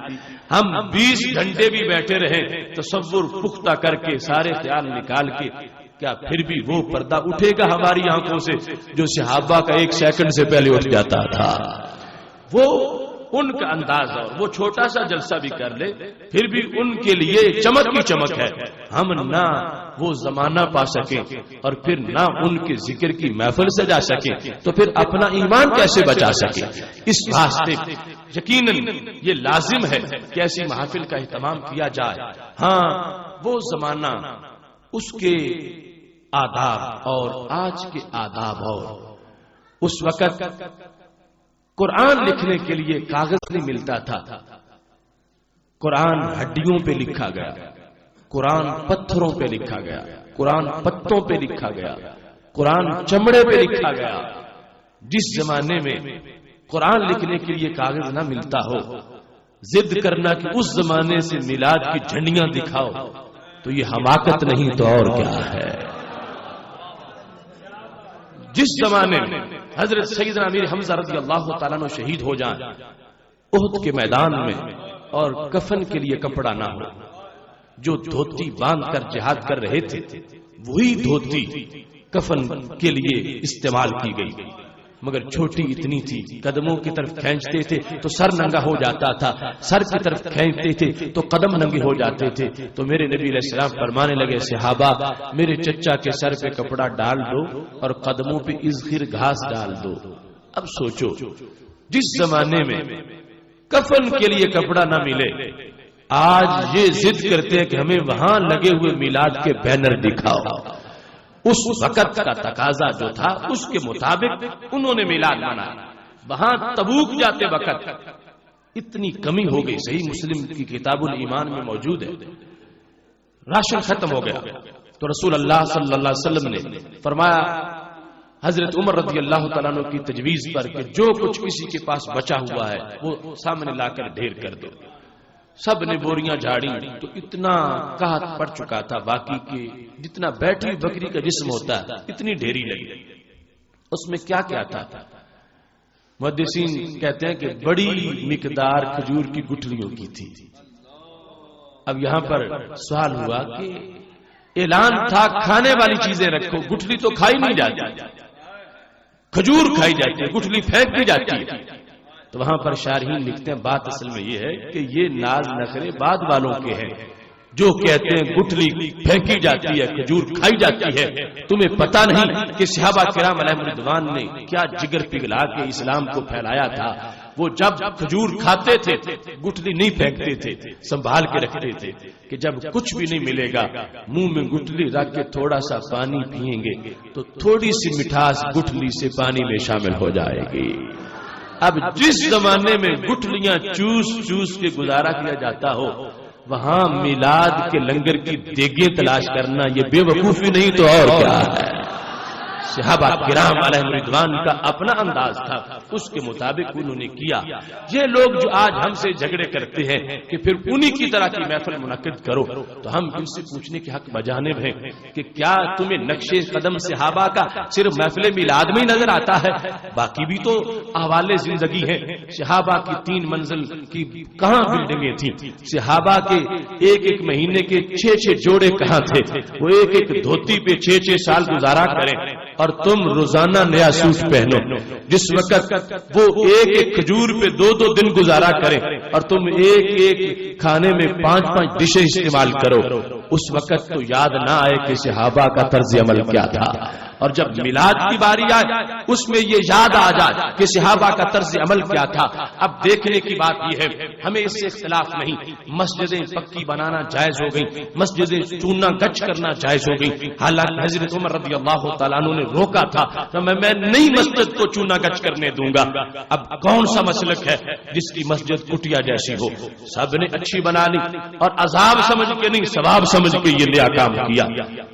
ہم 20 گھنٹے بھی بیٹھے رہے تصور پختہ کر کے سارے خیال نکال کے، کیا پھر بھی وہ پردہ اٹھے گا ہماری آنکھوں سے جو صحابہ کا 1 سیکنڈ سے پہلے اٹھ جاتا تھا؟ وہ ان کا انداز، اور وہ چھوٹا سا جلسہ بھی کر لے پھر بھی ان کے لیے چمک کی چمک ہے۔ ہم نہ وہ زمانہ پا سکیں اور پھر نہ ان کے ذکر کی محفل سجا سکیں تو پھر اپنا ایمان کیسے بچا سکیں؟ اس واسطے یقیناً یہ لازم ہے کہ ایسی محافل کا اہتمام کیا جائے۔ ہاں وہ زمانہ، اس کے آداب اور آج کے آداب، اور اس وقت قرآن لکھنے کے لیے کاغذ نہیں ملتا تھا، قرآن ہڈیوں پہ لکھا گیا، قرآن پتھروں پہ لکھا گیا، قرآن پتوں پہ لکھا گیا، قرآن چمڑے پہ لکھا گیا۔ جس زمانے میں قرآن لکھنے کے لیے کاغذ نہ ملتا ہو، ضد کرنا کہ اس زمانے سے میلاد کی جھنڈیاں دکھاؤ، تو یہ حماقت نہیں تو اور کیا ہے؟ جس زمانے میں حضرت سیدنا امیر حمزہ رضی اللہ تعالیٰ عنہ شہید ہو جائیں احد کے میدان میں، اور کفن کے لیے کپڑا نہ ہو، جو دھوتی باندھ کر جہاد کر رہے تھے وہی دھوتی کفن کے لیے استعمال کی گئی، مگر چھوٹی اتنی تھی، قدموں کی طرف کھینچتے تھے تو سر ننگا ہو جاتا تھا، سر کی طرف کھینچتے تھے تو قدم ننگے ہو جاتے تھے۔ تو میرے نبی علیہ السلام فرمانے لگے، صحابہ میرے چچا کے سر پہ کپڑا ڈال دو اور قدموں پہ اذخر گھاس ڈال دو۔ اب سوچو جس زمانے میں کفن کے لیے کپڑا نہ ملے، آج یہ ضد کرتے ہیں کہ ہمیں وہاں لگے ہوئے میلاد کے بینر دکھاؤ۔ اس وقت کا تقاضا جو تھا اس کے مطابق انہوں نے میلاد منایا۔ وہاں تبوک جاتے وقت اتنی کمی ہو گئی، صحیح مسلم کی کتاب الایمان میں موجود ہے، راشن ختم ہو گیا تو رسول اللہ صلی اللہ علیہ وسلم نے فرمایا حضرت عمر رضی اللہ تعالیٰ عنہ کی تجویز پر کہ جو کچھ کسی کے پاس بچا ہوا ہے وہ سامنے لا کر ڈھیر کر دو۔ سب نے بوریاں جھاڑی تو اتنا قحط پڑ چکا تھا، باقی کے جتنا بیٹھی بکری کا جسم ہوتا ہے اتنی ڈھیری لگی۔ اس میں کیا کیا تھا؟ محدثین کہتے ہیں کہ بڑی مقدار کھجور کی گٹھلیوں کی تھی۔ اب یہاں پر سوال ہوا کہ اعلان تھا کھانے والی چیزیں رکھو، گٹھلی تو کھائی نہیں جاتی، کھجور کھائی جاتی ہے، گٹھلی پھینک دی جاتی ہے۔ تو وہاں پر شارحین لکھتے ہیں بات اصل میں یہ ہے کہ یہ ناز نخرے بعد والوں کے ہیں جو کہتے ہیں گٹھلی پھینکی جاتی ہے، کھجور کھائی جاتی ہے۔ تمہیں پتہ نہیں کہ صحابہ کرام علیہ رضوان نے کیا جگر پگھلا کے اسلام کو پھیلایا تھا۔ وہ جب کھجور کھاتے تھے گٹھلی نہیں پھینکتے تھے، سنبھال کے رکھتے تھے کہ جب کچھ بھی نہیں ملے گا منہ میں گٹھلی رکھ کے تھوڑا سا پانی پئیں گے تو تھوڑی سی مٹھاس گٹھلی سے پانی میں شامل ہو جائے گی۔ اب جس زمانے میں گٹھلیاں چوس چوس کے گزارا کیا جاتا ہو، وہاں میلاد کے لنگر کی دیگیں تلاش کرنا یہ بے وقوفی نہیں تو اور کیا ہے؟ صحابہ کرام علیہ رضوان کا اپنا انداز تھا، اس کے مطابق انہوں نے کیا۔ یہ لوگ جو آج ہم سے جھگڑے کرتے ہیں کہ پھر انہی کی طرح کی محفل منعقد کرو، تو ہم ان سے پوچھنے کے حق بجانب ہیں کہ کیا تمہیں نقش قدم صحابہ کا صرف محفل میلاد میں ہی نظر آتا ہے؟ باقی بھی تو احوال زندگی ہیں۔ صحابہ کی 3 منزل کی کہاں بلڈنگیں تھیں؟ صحابہ کے ایک ایک مہینے کے 6 جوڑے کہاں تھے؟ وہ ایک ایک دھوتی پہ 6 سال گزارا کریں اور تم روزانہ نیا سوٹ پہنو۔ جس وقت وہ ایک ایک کھجور پہ 2 دن گزارا کریں اور تم ایک ایک کھانے میں 5 ڈشیں استعمال کرو، اس وقت تو یاد نہ آئے کہ صحابہ کا طرز عمل کیا تھا۔ اور جب میلاد کی باری آئے اس میں یہ یاد آ جائے کہ صحابہ کا طرز عمل کیا تھا. اب دیکھنے کی بات یہ ہے ہمیں اس سے اختلاف نہیں, مسجدیں پکی بنانا جائز ہو گئی, مسجدیں چوننا گچ کرنا جائز ہو گئی. حالانکہ حضرت عمر رضی اللہ تعالیٰ عنہ نے روکا تھا کہ میں نہیں مسجد کو چونا گچ کرنے دوں گا. اب کون سا مسلک ہے جس کی مسجد کٹیا جیسی ہو؟ سب نے اچھی بنا لی اور عذاب سمجھ کے نہیں ثواب سمجھ کے یہ نیا کام کیا,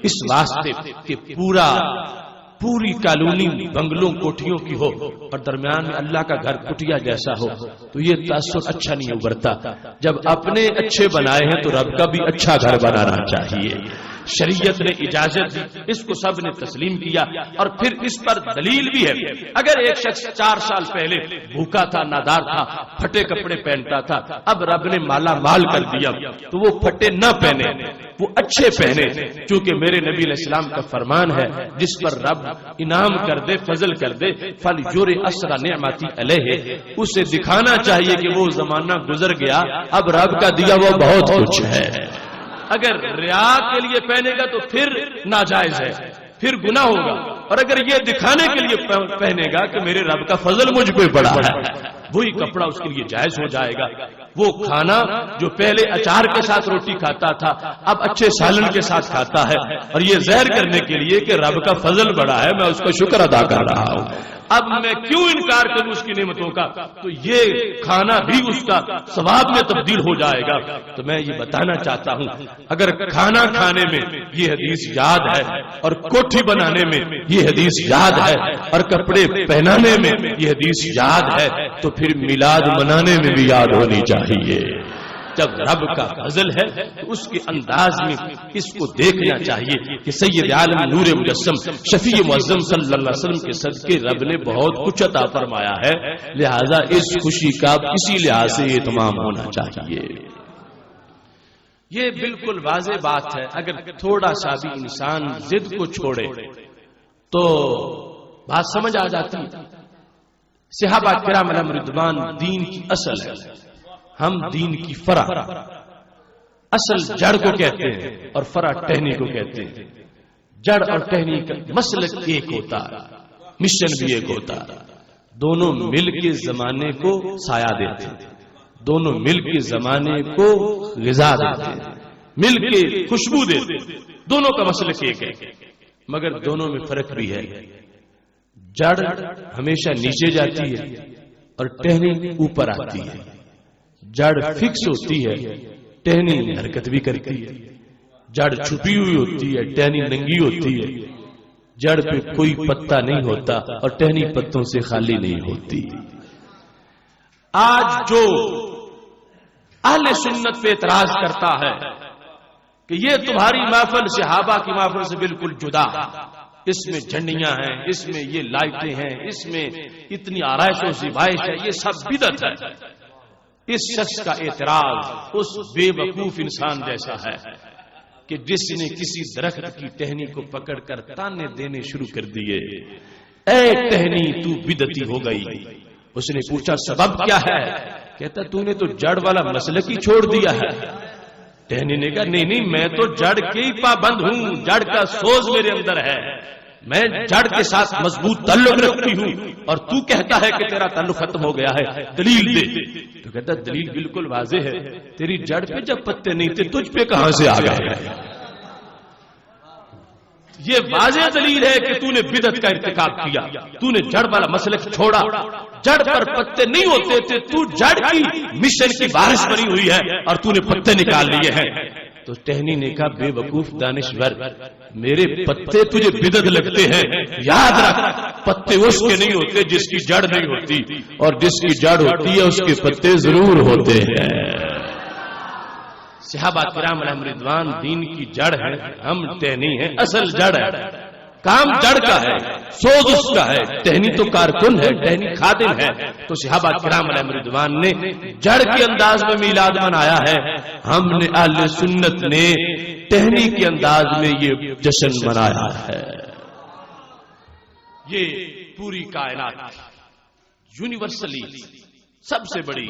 اس واسطے کہ پوری کالونی بنگلوں کوٹھیوں کی ہو اور درمیان میں اللہ کا گھر کٹیا جیسا ہو تو یہ تاثر اچھا نہیں ابھرتا. جب اپنے اچھے بنائے ہیں تو رب کا بھی اچھا گھر بنانا چاہیے. شریعت نے اجازت دی, اس کو سب نے تسلیم کیا اور پھر اس پر دلیل بھی ہے. اگر ایک شخص 4 سال پہلے بھوکا تھا, نادار تھا, پھٹے کپڑے پہنتا تھا, اب رب نے مالا مال کر دیا تو وہ پھٹے نہ پہنے, وہ اچھے پہنے, کیونکہ میرے نبی علیہ السلام کا فرمان ہے جس پر رب انعام کر دے, فضل کر دے, فَلْيُرِ أَسْرَ نِعْمَتِي عَلَيْهِ, اسے دکھانا چاہیے کہ وہ زمانہ گزر گیا, اب رب کا دیا وہ بہت کچھ ہے. اگر ریا کے لیے پہنے گا تو پھر ناجائز ہے, پھر گناہ ہوگا. اور اگر یہ دکھانے کے لیے پہنے گا کہ میرے رب کا فضل مجھ پہ بڑا ہے, وہی کپڑا اس کے لیے جائز ہو جائے گا. وہ کھانا جو پہلے اچار کے ساتھ روٹی کھاتا تھا اب اچھے سالن کے ساتھ کھاتا ہے, اور یہ ظاہر کرنے کے لیے کہ رب کا فضل بڑا ہے, میں اس کا شکر ادا کر رہا ہوں. اب میں کیوں انکار کروں اس کی نعمتوں کا؟ تو یہ کھانا بھی اس کا ثواب میں تبدیل ہو جائے گا. تو میں یہ بتانا چاہتا ہوں اگر کھانا کھانے میں یہ حدیث یاد ہے اور کوٹھی بنانے میں یہ حدیث یاد ہے اور کپڑے پہنانے میں یہ حدیث یاد ہے تو پھر میلاد منانے میں بھی یاد ہونی چاہیے. جب رب کا فضل ہے تو اس کے انداز میں اس کو دیکھنا چاہیے کہ سید عالم نور مجسم شفیع معظم صلی اللہ علیہ وسلم کے صدقے رب نے بہت کچھ عطا فرمایا ہے, لہذا اس خوشی کا کسی لحاظ سے اہتمام ہونا چاہیے. یہ بالکل واضح بات ہے, اگر تھوڑا سا بھی انسان ضد کو چھوڑے تو بات سمجھ آ جاتی. صحابہ کرام علیہم رضوان دین کی اصل ہے, ہم دین کی فرع, اصل جڑ کو کہتے ہیں اور فرع ٹہنی کو کہتے ہیں. جڑ اور ٹہنی کا مسلک ایک ہوتا ہے, مشن بھی ایک ہوتا ہے. دونوں مل کے زمانے کو سایہ دیتے ہیں, دونوں مل کے زمانے کو غذا دیتے ہیں, مل کے خوشبو دیتے ہیں. دونوں کا مسلک ایک ہے, مگر دونوں میں فرق بھی ہے. جڑ ہمیشہ نیچے جاتی ہے اور ٹہنی اوپر آتی ہے. جڑ فکس ہوتی ہے, ٹہنی حرکت بھی کرتی ہے. جڑ چھپی ہوئی ہوتی ہے, ٹہنی ننگی ہوتی ہے. جڑ پہ کوئی پتا نہیں ہوتا اور ٹہنی پتوں سے خالی نہیں ہوتی. آج جو اہل سنت پہ اعتراض کرتا ہے کہ یہ تمہاری محفل صحابہ کی محفل سے بالکل جدا, اس میں جھنڈیاں ہیں, اس میں یہ لائٹیں ہیں, اس میں اتنی آرائش و زیبائش ہے, یہ سب بدعت ہے. اس شخص کا اعتراض اس بے وقوف انسان جیسا ہے کہ جس نے کسی درخت کی ٹہنی کو پکڑ کر تانے دینے شروع کر دیے, اے ٹہنی تو بدعتی ہو گئی. اس نے پوچھا سبب کیا ہے؟ کہتا تو نے تو جڑ والا مسلک ہی چھوڑ دیا ہے. ٹہنی نے کہا نہیں نہیں, میں تو جڑ کے ہی پابند ہوں, جڑ کا سوز میرے اندر ہے, میں جڑ کے ساتھ مضبوط تعلق رکھتی ہوں, اور تو کہتا ہے کہ تیرا تعلق ختم ہو گیا ہے, دلیل دے. تو کہتا دلیل بالکل واضح ہے, تیری جڑ پہ جب پتے نہیں تھے تجھ پہ کہاں سے آ گئے؟ یہ واضح دلیل ہے کہ تو نے بدعت کا ارتکاب کیا, تو نے جڑ والا مسلک چھوڑا. جڑ پر پتے نہیں ہوتے تھے, تو جڑ کی مشن کی بارش بنی ہوئی ہے اور تو نے پتے نکال لیے ہیں. تو ٹہنی نے کہا بے وقوف دانشور, میرے پتے تجھے بدعت لگتے ہیں, یاد رکھ پتے اس کے نہیں ہوتے جس کی جڑ نہیں ہوتی, اور جس کی جڑ ہوتی ہے اس کے پتے ضرور ہوتے ہیں. صحابہ کرام علیہم رضوان دین کی جڑ ہے, ہم ٹہنی ہیں, اصل جڑ ہے, کام جڑ کا ہے, سوز اس کا ہے. ٹہنی تو کارکن ہے, ٹہنی خادم ہے. تو صحابہ کرام علیہم رضوان نے جڑ کے انداز میں میلاد منایا ہے, ہم نے اہل سنت نے ٹہنی کے انداز میں یہ جشن منایا ہے. یہ پوری کائنات یونیورسلی سب سے بڑی.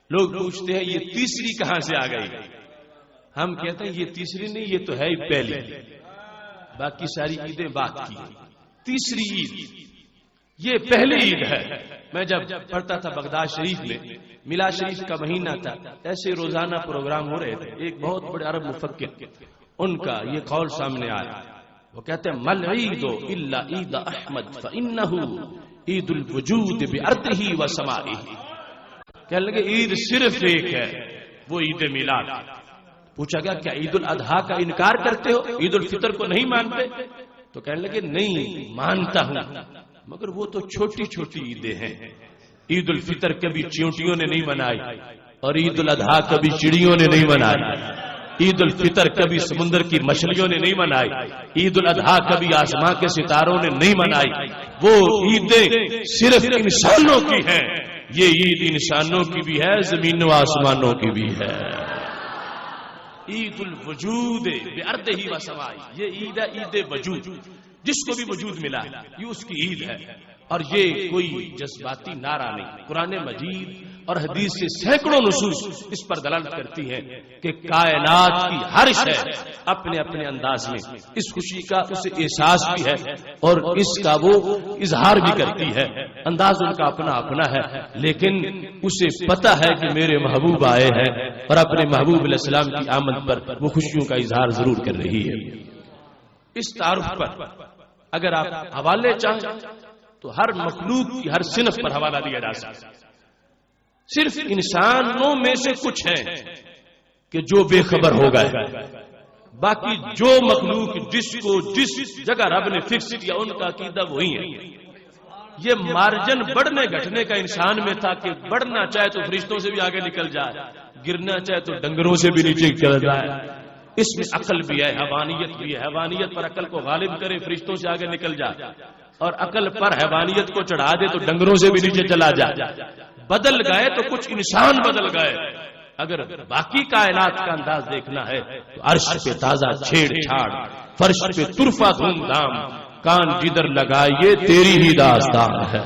لوگ پوچھتے ہیں یہ تیسری کہاں سے آ گئی؟ ہم کہتے ہیں یہ تیسری نہیں, یہ تو ہے ہی پہلی, باقی ساری عیدیں بات کی. تیسری عید، یہ پہلی عید ہے۔ میں جب پڑھتا تھا بغداد شریف میں، میلاد شریف کا مہینہ تھا، ایسے روزانہ پروگرام ہو رہے تھے، ایک بہت بڑے عرب مفکر ان کا یہ قول سامنے آیا، وہ کہتے ہیں مل عید الا عید احمد فانہ عید الوجود بارضہ وسمائہ، کہنے لگے عید صرف ایک ہے، وہ عید میلاد۔ پوچھا گیا کیا عید الاضحیٰ کا انکار کرتے ہو، عید الفطر کو نہیں مانتے؟ تو کہنے لگے نہیں مانتا ہوں، مگر وہ تو چھوٹی چھوٹی عیدیں ہیں، عید الفطر کبھی چیونٹیوں نے نہیں منائی، اور عید الاضحیٰ کبھی چڑیوں نے نہیں منائی، عید الفطر کبھی سمندر کی مچھلیوں نے نہیں منائی، عید الاضحیٰ کبھی آسمان کے ستاروں نے نہیں منائی، وہ عیدیں صرف انسانوں کی ہیں، یہ عید انسانوں کی بھی ہے، زمین و آسمانوں کی بھی ہے۔ عید الوجود بارضہ وسمائہ، یہ عید ہے عید وجود، جس کو بھی وجود ملا یہ اس کی عید ہے، اور یہ کوئی جذباتی نعرہ نہیں۔ قرآن مجید اور حدیث سے سینکڑوں نصوص اس پر دلالت کرتی ہیں کہ کائنات کی ہر شے اپنے اپنے انداز میں اس خوشی کا اسے احساس بھی ہے اور اس کا وہ اظہار بھی کرتی ہے، انداز ان کا اپنا اپنا ہے، لیکن اسے پتہ ہے کہ میرے محبوب آئے ہیں اور اپنے محبوب علیہ السلام کی آمد پر وہ خوشیوں کا اظہار ضرور کر رہی ہے۔ اس تعارف پر اگر آپ حوالے چاہیں تو ہر مخلوق کی ہر صنف پر حوالہ دیا جا سکتا ہے، صرف انسانوں میں سے کچھ ہیں کہ جو بے خبر ہو گئے، باقی جو مخلوق جس کو جس جگہ رب نے فکس کیا ان کا عقیدہ وہی ہے۔ یہ مارجن بڑھنے گھٹنے کا انسان میں تھا کہ بڑھنا چاہے تو فرشتوں سے بھی آگے نکل جائے، گرنا چاہے تو ڈنگروں سے بھی نیچے چل جائے۔ اس میں عقل بھی ہے، حیوانیت بھی ہے، حیوانیت پر عقل کو غالب کرے فرشتوں سے آگے نکل جائے، اور عقل پر حیوانیت کو چڑھا دے تو ڈنگروں سے بھی نیچے چلا جائے۔ بدل گئے تو کچھ انسان بدل گئے۔ اگر باقی کائنات کا انداز دیکھنا ہے تو عرش پہ تازہ چھیڑ چھاڑ، فرش پہ طرفہ دھوم دھام، کان جدھر لگائیے تیری ہی داستان ہے۔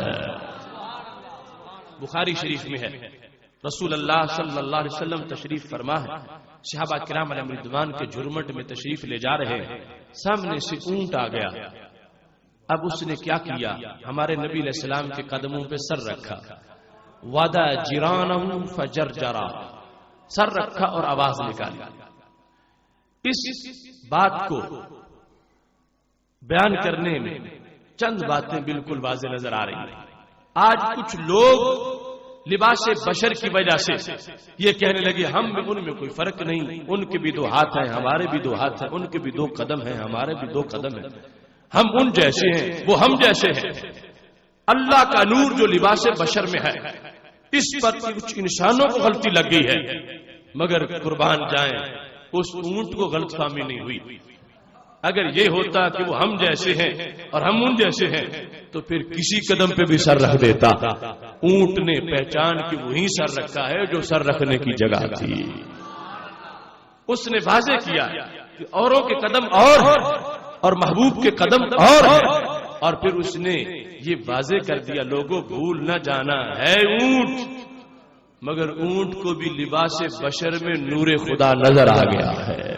بخاری شریف میں ہے رسول اللہ صلی اللہ علیہ وسلم تشریف فرما ہے، صحابہ کرام علیہ رضوان کے جھرمٹ میں تشریف لے جا رہے ہیں، سامنے سے اونٹ آ گیا۔ اب اس نے کیا کیا، ہمارے نبی علیہ السلام کے قدموں پہ سر رکھا، وَدَا جِرَانَهُ فَجَرْجَرَا، سر رکھا اور آواز نکالی۔ اس بات کو بیان کرنے میں چند باتیں بالکل واضح نظر آ رہی ہیں۔ آج کچھ لوگ لباس بشر کی وجہ سے یہ کہنے لگے ہم میں ان میں کوئی فرق نہیں، ان کے بھی دو ہاتھ ہیں ہمارے بھی دو ہاتھ ہیں، ان کے بھی دو قدم ہیں ہمارے بھی دو قدم ہیں، ہم ان جیسے ہیں وہ ہم جیسے ہیں۔ اللہ کا نور جو لباس بشر میں ہے اس پر کچھ انسانوں کو غلطی لگ گئی ہے، مگر قربان جائیں اس اونٹ کو غلط فہمی نہیں ہوئی۔ اگر یہ ہوتا کہ وہ ہم جیسے ہیں اور ہم ان جیسے ہیں تو پھر کسی قدم پہ بھی سر رکھ دیتا۔ اونٹ نے پہچان کہ وہی سر رکھا ہے جو سر رکھنے کی جگہ تھی۔ اس نے واضح کیا کہ اوروں کے قدم اور ہیں اور محبوب کے قدم اور ہیں، اور پھر اس نے یہ واضح کر دیا لوگوں بھول نہ جانا ہے اونٹ، مگر اونٹ کو بھی لباس بشر میں نور خدا نظر آ گیا ہے۔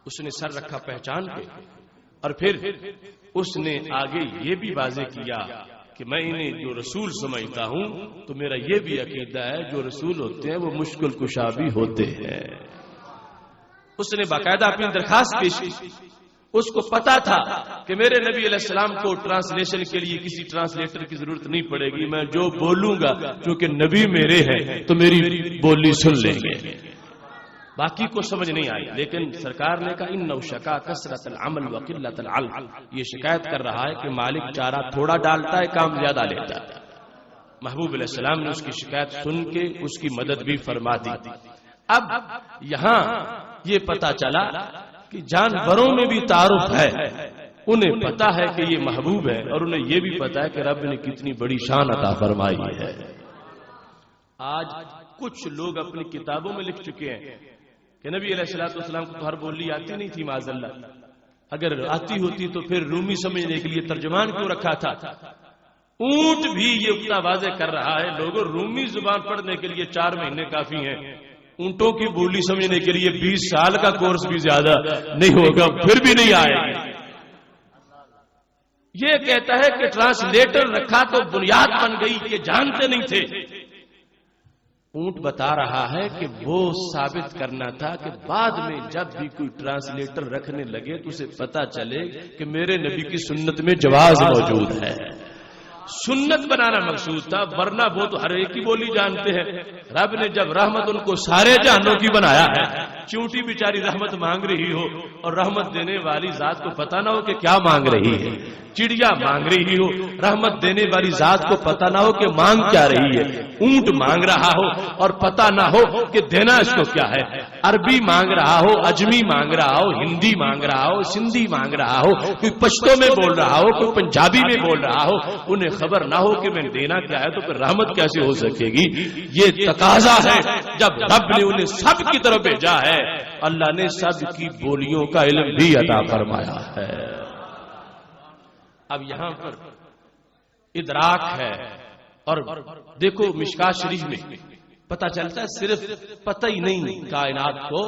اس نے سر رکھا پہچان کے، اور پھر اس نے آگے یہ بھی واضح کیا کہ میں انہیں جو رسول سمجھتا ہوں تو میرا یہ بھی عقیدہ ہے جو رسول ہوتے ہیں وہ مشکل کشا بھی ہوتے ہیں۔ اس نے باقاعدہ اپنی درخواست پیش کی، اس کو پتا تھا کہ میرے نبی علیہ السلام کو ٹرانسلیشن کے لیے کسی ٹرانسلیٹر کی ضرورت نہیں پڑے گی، میں جو بولوں گا کیونکہ نبی میرے ہیں تو میری بولی سن لیں گے۔ باقی کو سمجھ نہیں آئی، لیکن سرکار نے کہا انہ شکا کثرت العمل وقلت العلم، یہ شکایت کر رہا ہے کہ مالک چارہ تھوڑا ڈالتا ہے کام زیادہ لیتا ہے۔ محبوب علیہ السلام نے اس کی شکایت سن کے اس کی مدد بھی فرما دی۔ اب یہاں یہ پتا چلا کہ جانوروں میں بھی تعارف ہے، انہیں پتا ہے کہ یہ محبوب ہے اور انہیں یہ بھی پتا ہے کہ رب نے کتنی بڑی شان عطا فرمائی ہے۔ آج کچھ لوگ اپنی کتابوں میں لکھ چکے ہیں کہ نبی علیہ السلام کو تو ہر بولی آتی نہیں تھی معاذ اللہ، اگر آتی ہوتی تو پھر رومی سمجھنے کے لیے ترجمان کیوں رکھا تھا۔ اونٹ بھی یہ اتنا واضح کر رہا ہے لوگوں رومی زبان پڑھنے کے لیے 4 مہینے کافی ہیں، اونٹوں کی بولی سمجھنے کے لیے 20 سال کا کورس بھی زیادہ نہیں ہوگا، پھر بھی نہیں آئے گا۔ یہ کہتا ہے کہ ٹرانسلیٹر رکھا تو بنیاد بن گئی کہ جانتے نہیں تھے. اونٹ بتا رہا ہے کہ وہ ثابت کرنا تھا کہ بعد میں جب بھی کوئی ٹرانسلیٹر رکھنے لگے تو اسے پتا چلے کہ میرے نبی کی سنت میں جواز موجود ہے. سنت بنانا مقصود تھا، ورنہ وہ تو ہر ایک کی بولی جانتے ہیں. رب نے جب رحمت ان کو سارے جہانوں کی بنایا ہے، چونٹی بیچاری رحمت مانگ رہی ہو اور رحمت دینے والی ذات کو پتا نہ ہو کہ کیا مانگ رہی ہے، چڑیا مانگ رہی ہو، رحمت دینے والی ذات کو پتا نہ ہو کہ مانگ کیا رہی ہے، اونٹ مانگ رہا ہو اور پتا نہ ہو کہ دینا اس کو کیا ہے، عربی مانگ رہا ہو، اجمی مانگ رہا ہو، ہندی مانگ رہا ہو، سندھی مانگ رہا ہو، کوئی پشتو میں بول رہا ہو، کوئی پنجابی میں بول رہا ہو، انہیں خبر نہ ہو کہ میں دینا کیا ہے تو پھر رحمت کیسے ہو سکے گی؟ یہ تقاضا ہے. جب رب نے انہیں سب کی طرف بھیجا ہے، اللہ نے سب کی بولیوں کا علم بھی عطا فرمایا ہے. اب یہاں پر ادراک ہے. اور دیکھو مشکات شریف میں پتہ چلتا ہے صرف پتہ ہی نہیں، کائنات کو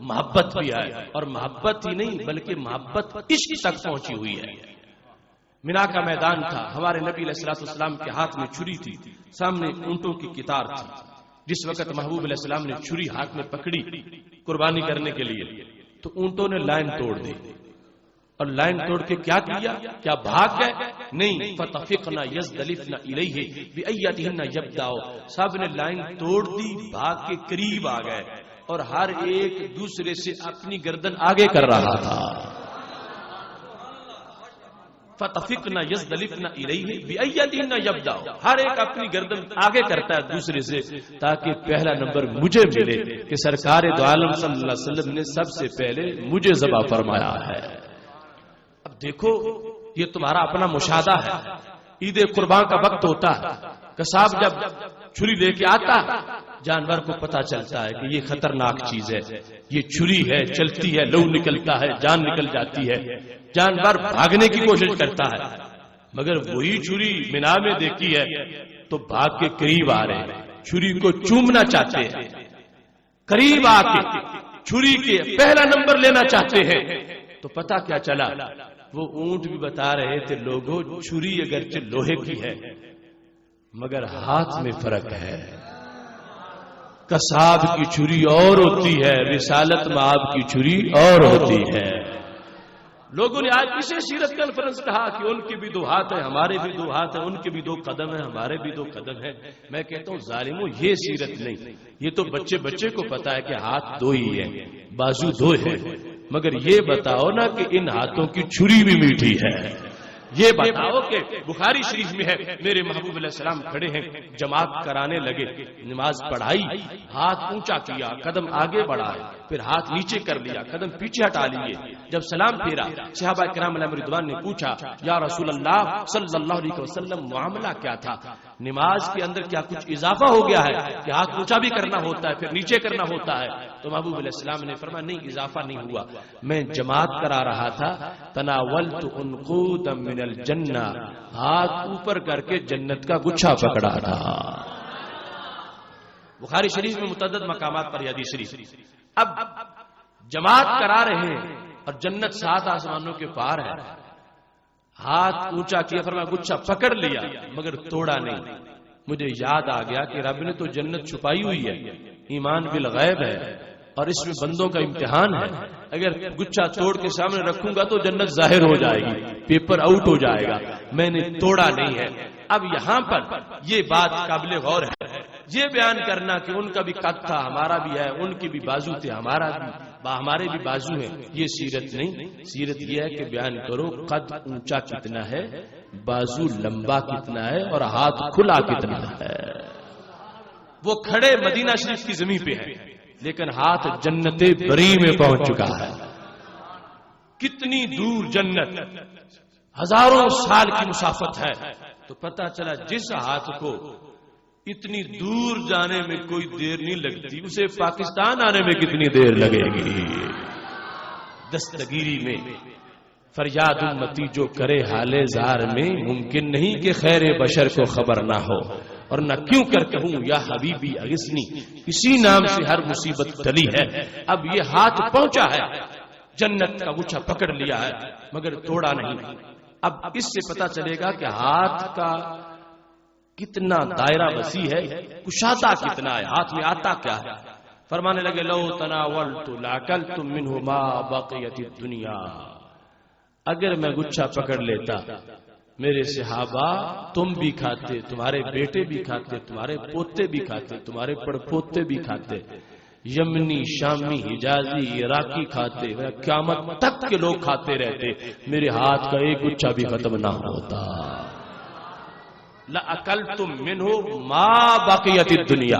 محبت بھی ہے، اور محبت ہی نہیں بلکہ محبت عشق تک پہنچی ہوئی ہے. مینا کا میدان تھا، ہمارے نبی علیہ الصلوۃ والسلام کے ہاتھ میں چھری تھی، سامنے اونٹوں کی قطار تھی. جس وقت محبوب علیہ السلام نے چھری ہاتھ میں پکڑی قربانی کرنے کے لیے تو اونٹوں نے لائن توڑ دی. اور لائن توڑ کے کیا کیا؟ کیا بھاگ گئے؟ نہیں. فتفقنا یزدلفنا الیہ بایتہن یبداؤ، سب نے لائن توڑ دی، بھاگ کے قریب آ گئے اور ہر ایک دوسرے سے اپنی گردن آگے کر رہا تھا. فتفقنا یزدلفنا الیہ بایتہن یبداؤ، ہر ایک اپنی گردن آگے کرتا ہے دوسرے سے تاکہ پہلا نمبر مجھے ملے کہ سرکار دو عالم صلی اللہ علیہ وسلم نے سب سے پہلے مجھے ذبح فرمایا ہے. اب دیکھو یہ تمہارا اپنا مشاہدہ ہے. عید قربان کا وقت ہوتا ہے، قصاب جب چھری لے کے آتا جانور کو پتا چلتا ہے کہ یہ خطرناک چیز ہے، یہ چھری ہے، چلتی ہے، لہو نکلتا ہے، جان نکل جاتی ہے، جانور بھاگنے کی کوشش کرتا ہے. مگر وہی چھری مینا میں دیکھی ہے تو بھاگ کے قریب آ رہے ہیں، چھری کو چومنا چاہتے ہیں، قریب آ کے چھری کے پہلا نمبر لینا چاہتے ہیں. تو پتا کیا چلا؟ وہ اونٹ بھی بتا رہے تھے لوگوں چھری اگرچہ لوہے کی ہے مگر ہاتھ میں فرق ہے. قصاب کی چھری اور ہوتی ہے، رسالت مآب کی چھری اور ہوتی ہے. لوگوں نے آج اسے سیرت کانفرنس کہا کہ ان کے بھی دو ہاتھ ہیں، ہمارے بھی دو ہاتھ ہیں، ان کے بھی دو قدم ہیں، ہمارے بھی دو قدم ہیں. میں کہتا ہوں ظالموں یہ سیرت نہیں، یہ تو بچے کو پتا ہے کہ ہاتھ دو ہی ہیں، بازو دو ہیں، مگر یہ بتاؤ نا کہ ان ہاتھوں کی چھری بھی میٹھی ہے. یہ بتاؤ کہ بخاری شریف میں ہے میرے محبوب علیہ السلام کھڑے ہیں، جماعت کرانے لگے، نماز پڑھائی، ہاتھ اونچا کیا، قدم آگے بڑھائے، پھر ہاتھ نیچے کر لیا، قدم پیچھے ہٹا لیے. جب سلام پھیرا صحابہ کرام علیہ رضوان نے پوچھا یا رسول اللہ صلی اللہ علیہ وسلم معاملہ کیا تھا؟ نماز کے اندر کیا کچھ اضافہ ہو گیا ہے کہ ہاتھ اونچا بھی کرنا ہوتا ہے پھر نیچے کرنا ہوتا ہے؟ تو محبوب علیہ السلام نے فرمایا نہیں، اضافہ نہیں ہوا، میں جماعت کرا رہا تھا، تناولت عنقودا من الجنہ، ہاتھ اوپر کر کے جنت کا گچھا پکڑا تھا. بخاری شریف میں متعدد مقامات پر حدیث شریف. اب جماعت کرا رہے ہیں اور جنت 7 آسمانوں کے پار ہے، ہاتھ اونچا کیا، فرمایا گچھا پکڑ لیا مگر توڑا نہیں. مجھے یاد آ گیا کہ رب نے تو جنت چھپائی ہوئی ہے، ایمان بالغیب ہے اور اس میں بندوں کا امتحان ہے. اگر گچھا توڑ کے سامنے رکھوں گا تو جنت ظاہر ہو جائے گی، پیپر آؤٹ ہو جائے گا، میں نے توڑا نہیں ہے. اب یہاں پر یہ بات قابل غور ہے، یہ بیان کرنا کہ ان کا بھی قد تھا ہمارا بھی ہے، ان کی بھی بازو تھے ہمارے بھی بازو ہیں، یہ سیرت نہیں. سیرت یہ ہے کہ بیان کرو قد اونچا کتنا ہے، بازو لمبا کتنا ہے اور ہاتھ کھلا کتنا ہے. وہ کھڑے مدینہ شریف کی زمین پہ ہیں لیکن ہاتھ جنت بری میں پہنچ چکا ہے. کتنی دور جنت، ہزاروں سال کی مسافت ہے. تو پتہ چلا جس ہاتھ کو اتنی دور جانے میں کوئی دیر نہیں لگتی اسے پاکستان آنے میں کتنی دیر لگے گی. دستگیری میں فریاد امتی جو کرے حال زار میں، ممکن نہیں کہ خیر بشر کو خبر نہ ہو. اور نہ کیوں کر کہوں یا حبیبی اغثنی، اسی نام سے ہر مصیبت ٹلی ہے. اب یہ ہاتھ پہنچا ہے، جنت کا گچھا پکڑ لیا ہے مگر توڑا نہیں. اب اس سے پتا چلے گا کہ ہاتھ کا کتنا دائرہ وسیع ہے، کشادہ کتنا ہے، ہاتھ میں آتا کیا ہے. فرمانے لگے لو تناولت لاکلت منہ ما بقیت الدنیا، اگر میں گچھا پکڑ لیتا میرے صحابہ تم بھی کھاتے، تمہارے بیٹے بھی کھاتے، تمہارے پوتے بھی کھاتے، تمہارے پڑپوتے بھی کھاتے، یمنی، شامی، حجازی، عراقی کھاتے، قیامت تک کے لوگ کھاتے رہتے، میرے ہاتھ کا ایک گچھا بھی ختم نہ ہوتا. لَأَكَلْتُم مِّنْهُ مَا بَقِيَتِ الدُّنْيَا،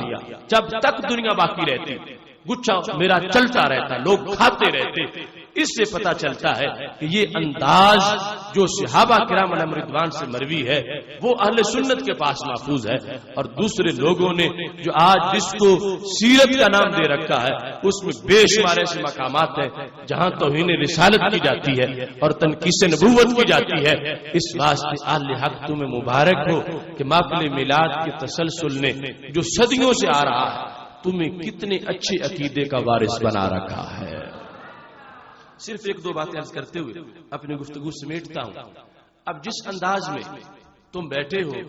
جب تک دنیا باقی رہتی گچھا میرا چلتا رہتا، لوگ کھاتے رہتے. اس سے پتا چلتا ہے کہ یہ انداز جو صحابہ کرام علیہم رضوان سے مروی ہے وہ اہل سنت کے پاس محفوظ ہے، اور دوسرے لوگوں نے جو آج جس کو سیرت کا نام دے رکھا ہے اس میں بے شمار ایسے مقامات ہیں جہاں توہین رسالت کی جاتی ہے اور تنقیص نبوت کی جاتی ہے. اس واسطے اہل حق تمہیں مبارک ہو کہ محفل میلاد کے تسلسل نے جو صدیوں سے آ رہا ہے تمہیں کتنے اچھے عقیدے کا وارث بنا رکھا ہے. صرف ایک دو باتیں عرض کرتے ہوئے اپنی گفتگو سمیٹتا ہوں. اب جس انداز میں تم بیٹھے ہو،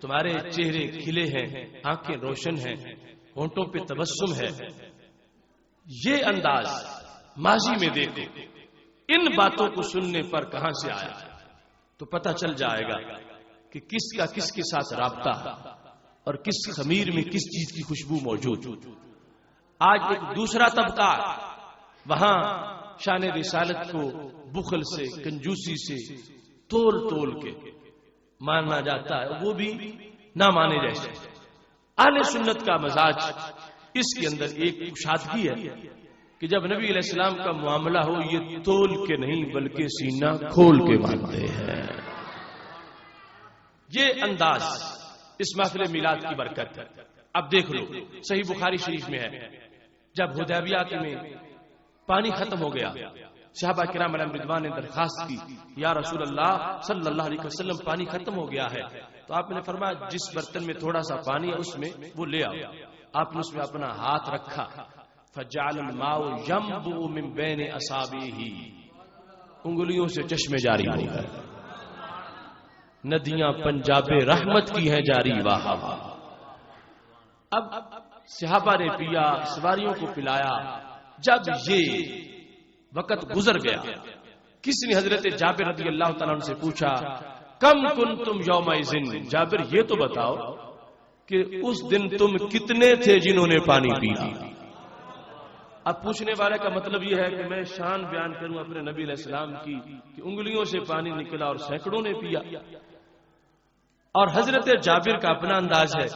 تمہارے چہرے کھلے ہیں، آنکھیں روشن ہیں، ہونٹوں پہ تبسم ہے، یہ انداز ماضی میں دیکھو. ان باتوں کو سننے پر کہاں سے آیا تو پتہ چل جائے گا کہ کس کا کس کے ساتھ رابطہ اور کس خمیر میں کس چیز کی خوشبو موجود. آج ایک دوسرا طبقہ وہاں شان رسالت کو بخل سے، کنجوسی سے تول تول کے ماننا جاتا ہے، وہ بھی نہ مانے جیسے. اہل سنت کا مزاج اس کے اندر ایک کشادگی ہے کہ جب نبی علیہ السلام کا معاملہ ہو یہ تول کے نہیں بلکہ سینہ کھول کے مانتے ہیں. یہ انداز اس محفل میلاد کی برکت ہے. اب دیکھ لو صحیح بخاری شریف میں ہے جب حدیبیہ میں پانی ختم ہو گیا، صحابہ کرام علیہم رضوان نے درخواست کی یا رسول اللہ صلی اللہ علیہ وسلم پانی ختم ہو گیا ہے. تو آپ نے فرمایا جس برتن میں تھوڑا سا پانی ہے اس میں وہ لے آؤ. آپ نے اس میں اپنا ہاتھ رکھا، فجعل الماء ينبع من بين اصابعه، انگلیوں سے چشمے جاری ہو گئے، ندیاں پنجاب رحمت کی ہیں جاری. واہ واہ. اب صحابہ نے پیا، سواریوں کو پلایا. جب یہ وقت گزر گیا کسی نے حضرت جابر رضی اللہ تعالیٰ عنہ سے پوچھا کم کنتم یومئذ، جابر یہ تو بتاؤ کہ اس دن تم کتنے تھے جنہوں نے پانی پیا. اب پوچھنے والے کا مطلب یہ ہے کہ میں شان بیان کروں اپنے نبی علیہ السلام کی کہ انگلیوں سے پانی نکلا اور سینکڑوں نے پیا. اور حضرت جابر کا اپنا انداز ہے،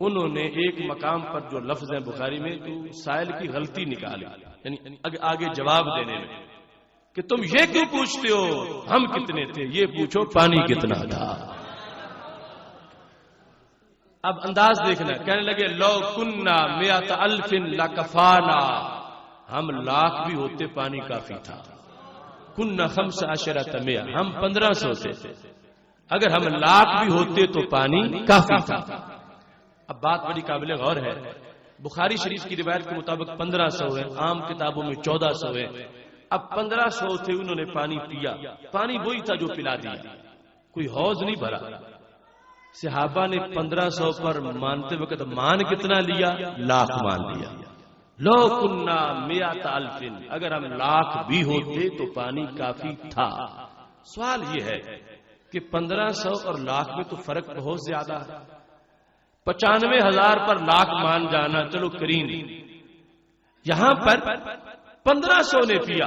انہوں نے ایک مقام پر جو لفظ ہے بخاری میں تو سائل کی غلطی نکالی، یعنی آگے جواب دینے میں کہ تم یہ کیوں پوچھتے ہو ہم کتنے تھے، یہ پوچھو پانی کتنا تھا. اب انداز دیکھنا. کہنے لگے لو کننا مئات الف لکفانا، ہم لاکھ بھی ہوتے پانی کافی تھا. کننا 15 مئہ، ہم 1500 تھے، اگر ہم لاکھ بھی ہوتے تو پانی کافی تھا. اب بات بڑی قابل غور ہے. بخاری شریف کی روایت کے مطابق 1500 ہے، عام کتابوں میں 1400 ہے. اب 1500 تھے، انہوں نے پانی پیا. پانی وہی تھا جو پلا دیا، کوئی حوض نہیں بھرا. صحابہ نے 1500 پر مانتے وقت مان کتنا لیا؟ لاکھ مان لیا. لو کننا مئات الف، اگر ہم لاکھ بھی ہوتے تو پانی کافی تھا. سوال یہ ہے کہ 1500 اور لاکھ میں تو فرق بہت زیادہ ہے. 95,000 پر لاکھ مان جانا چلو کریم، یہاں پر 1500 نے پیا.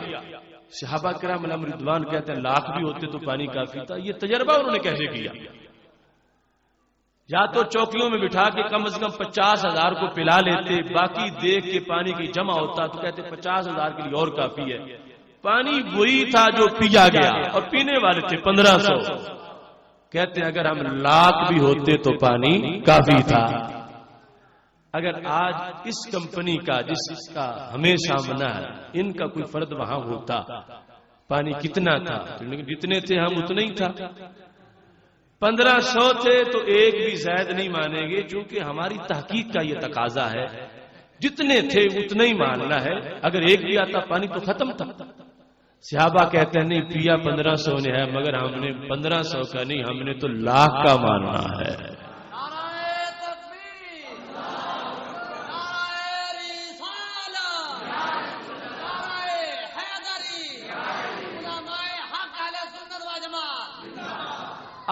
صحابہ کرام علیہم رضوان کہتے ہیں لاکھ بھی ہوتے تو پانی کافی تھا. یہ تجربہ انہوں نے کیسے کیا؟ یا تو چوکیوں میں بٹھا کے کم از کم 50,000 کو پلا لیتے، باقی دیکھ کے پانی کی جمع ہوتا تو کہتے 50,000 کے لیے اور کافی ہے. پانی وہی تھا جو پیا گیا اور پینے والے تھے 1500. کہتے ہیں اگر ہم لاکھ بھی ہوتے تو پانی کافی تھا. اگر آج اس کمپنی کا جس کا ہمیں سامنا ہے ان کا کوئی فرد وہاں ہوتا پانی کتنا تھا؟ جتنے تھے ہم اتنا ہی تھا. 1500 تھے تو ایک بھی زائد نہیں مانیں گے، چونکہ ہماری تحقیق کا یہ تقاضا ہے جتنے تھے اتنا ہی ماننا ہے. اگر ایک بھی آتا پانی تو ختم تھا. صحابہ کہتے ہیں نہیں پیا 1500 نے ہے، مگر ہم نے 1500 کا نہیں، ہم نے تو لاکھ کا ماننا ہے۔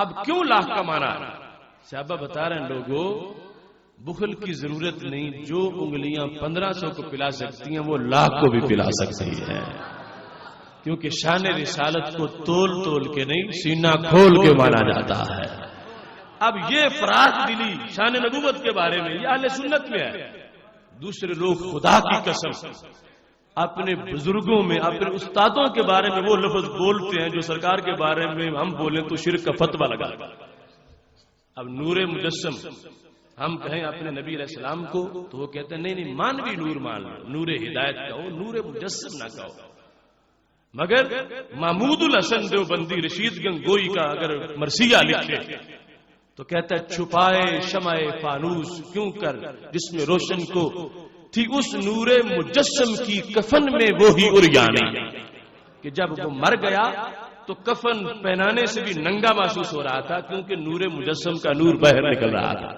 اب کیوں لاکھ کا مانا؟ صحابہ بتا رہے ہیں لوگوں بخل کی ضرورت نہیں، جو انگلیاں 1500 کو پلا سکتی ہیں وہ لاکھ کو بھی پلا سکتی ہیں، کیونکہ شان رسالت کو تول تول کے نہیں سینہ کھول کے مانا جاتا ہے۔ اب یہ فراخ دلی شان نبوت کے بارے میں یہ اہل سنت میں ہے۔ دوسرے لوگ خدا کی قسم اپنے بزرگوں میں اپنے استادوں کے بارے میں وہ لفظ بولتے ہیں جو سرکار کے بارے میں ہم بولیں تو شرک کا فتویٰ لگا۔ اب نور مجسم ہم کہیں اپنے نبی علیہ السلام کو تو وہ کہتے ہیں نہیں مانوی نور مان لو، نور ہدایت کہو، نور مجسم نہ کہو۔ مگر محمود الحسن دیوبندی رشید گنگوئی کا اگر مرثیہ لکھے تو کہتا ہے چھپائے شمع فانوس کیوں کر جس میں روشن کو تھی اس نور مجسم کی کفن میں وہی عریانی، کہ جب وہ مر گیا تو کفن پہنانے سے بھی ننگا محسوس ہو رہا تھا کیونکہ نور مجسم کا نور باہر نکل رہا تھا۔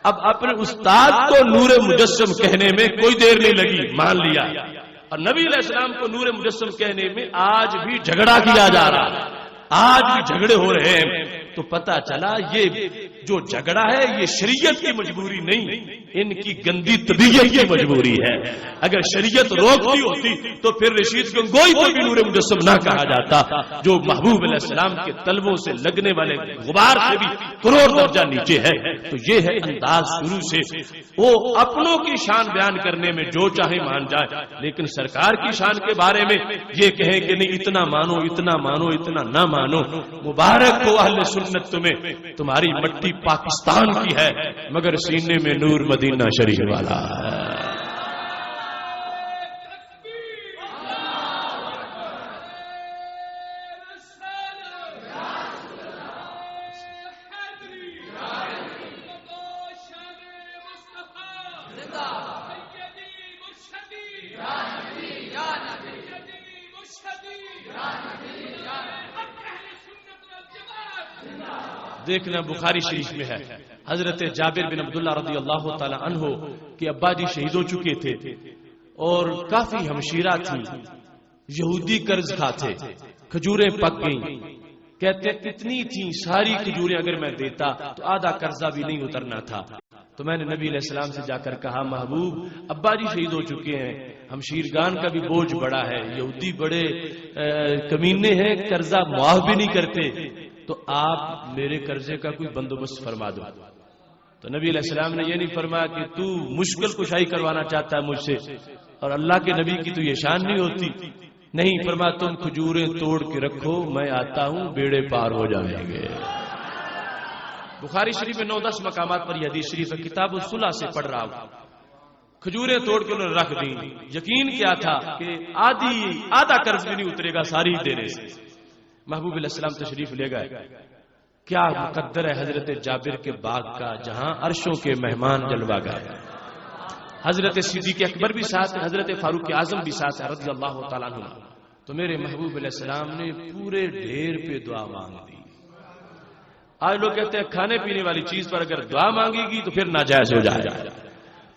اب اپنے استاد کو نور مجسم کہنے میں کوئی دیر نہیں لگی، مان لیا، اور نبی علیہ السلام کو نور مجسم کہنے میں آج بھی جھگڑا کیا جا رہا ہے، آج بھی جھگڑے ہو رہے ہیں۔ تو پتا چلا یہ جو جھگڑا ہے یہ شریعت کی مجبوری نہیں، ان کی گندی طبیعت کی مجبوری ہے۔ اگر شریعت روکتی ہوتی تو پھر رشید گنگوئی کو بھی نور مجسم نہ کہا جاتا، جو محبوب علیہ السلام کے طلبوں سے لگنے والے غبار سے بھی کروڑ درجہ نیچے ہے۔ تو یہ ہے انداز شروع سے، وہ اپنوں کی شان بیان کرنے میں جو چاہے مان جائے، لیکن سرکار کی شان کے بارے میں یہ کہیں کہ نہیں اتنا مانو اتنا مانو اتنا نہ مانو۔ مبارک ہو اہل سنت تمہیں، تمہاری مٹی پاکستان کی ہے مگر سینے میں نور مدینہ شریف والا ہے۔ دیکھنا بخاری شریف میں ہے، حضرت جابر بن عبداللہ رضی اللہ تعالی عنہ کے ابا جی شہید ہو چکے تھے اور کافی ہمشیرہ تھی، یہودی قرض کھاتے، کھجوریں پک گئیں، کہتے اتنی تھیں ساری کھجوریں اگر میں دیتا تو آدھا قرضہ بھی نہیں اترنا تھا۔ تو میں نے نبی علیہ السلام سے جا کر کہا محبوب ابا جی شہید ہو چکے ہیں، ہمشیرگان کا بھی بوجھ بڑا ہے، یہودی بڑے کمینے ہیں، قرضہ معاف بھی نہیں کرتے، تو آپ میرے قرضے کا کوئی بندوبست فرما دو۔ تو نبی علیہ السلام نے یہ نہیں فرمایا کہ تو مشکل کشائی کروانا چاہتا ہے مجھ سے، اور اللہ کے نبی کی تو یہ شان نہیں ہوتی، نہیں فرمایا تم کھجوریں توڑ کے رکھو میں آتا ہوں بیڑے پار ہو جائیں گے۔ بخاری شریف میں 9-10 مقامات پر یہ حدیث شریف ہے، کتاب الصلح سے پڑھ رہا ہوں، کھجوریں توڑ کے انہوں نے رکھ دیں، یقین کیا تھا کہ آدھا قرض بھی نہیں اترے گا ساری دینے سے۔ محبوب علیہ السلام تشریف لے گئے، کیا مقدر ہے حضرت جابر کے باغ کا جہاں عرشوں کے مہمان جلوہ گئے، حضرت صدیق اکبر بھی ساتھ ہیں، حضرت فاروق اعظم بھی ساتھ ہیں رضی اللہ تعالیٰ عنہ۔ تو میرے محبوب علیہ السلام نے پورے ڈھیر پہ دعا مانگ دی۔ آج لوگ کہتے ہیں کھانے پینے والی چیز پر اگر دعا مانگے گی تو پھر ناجائز ہو جائے،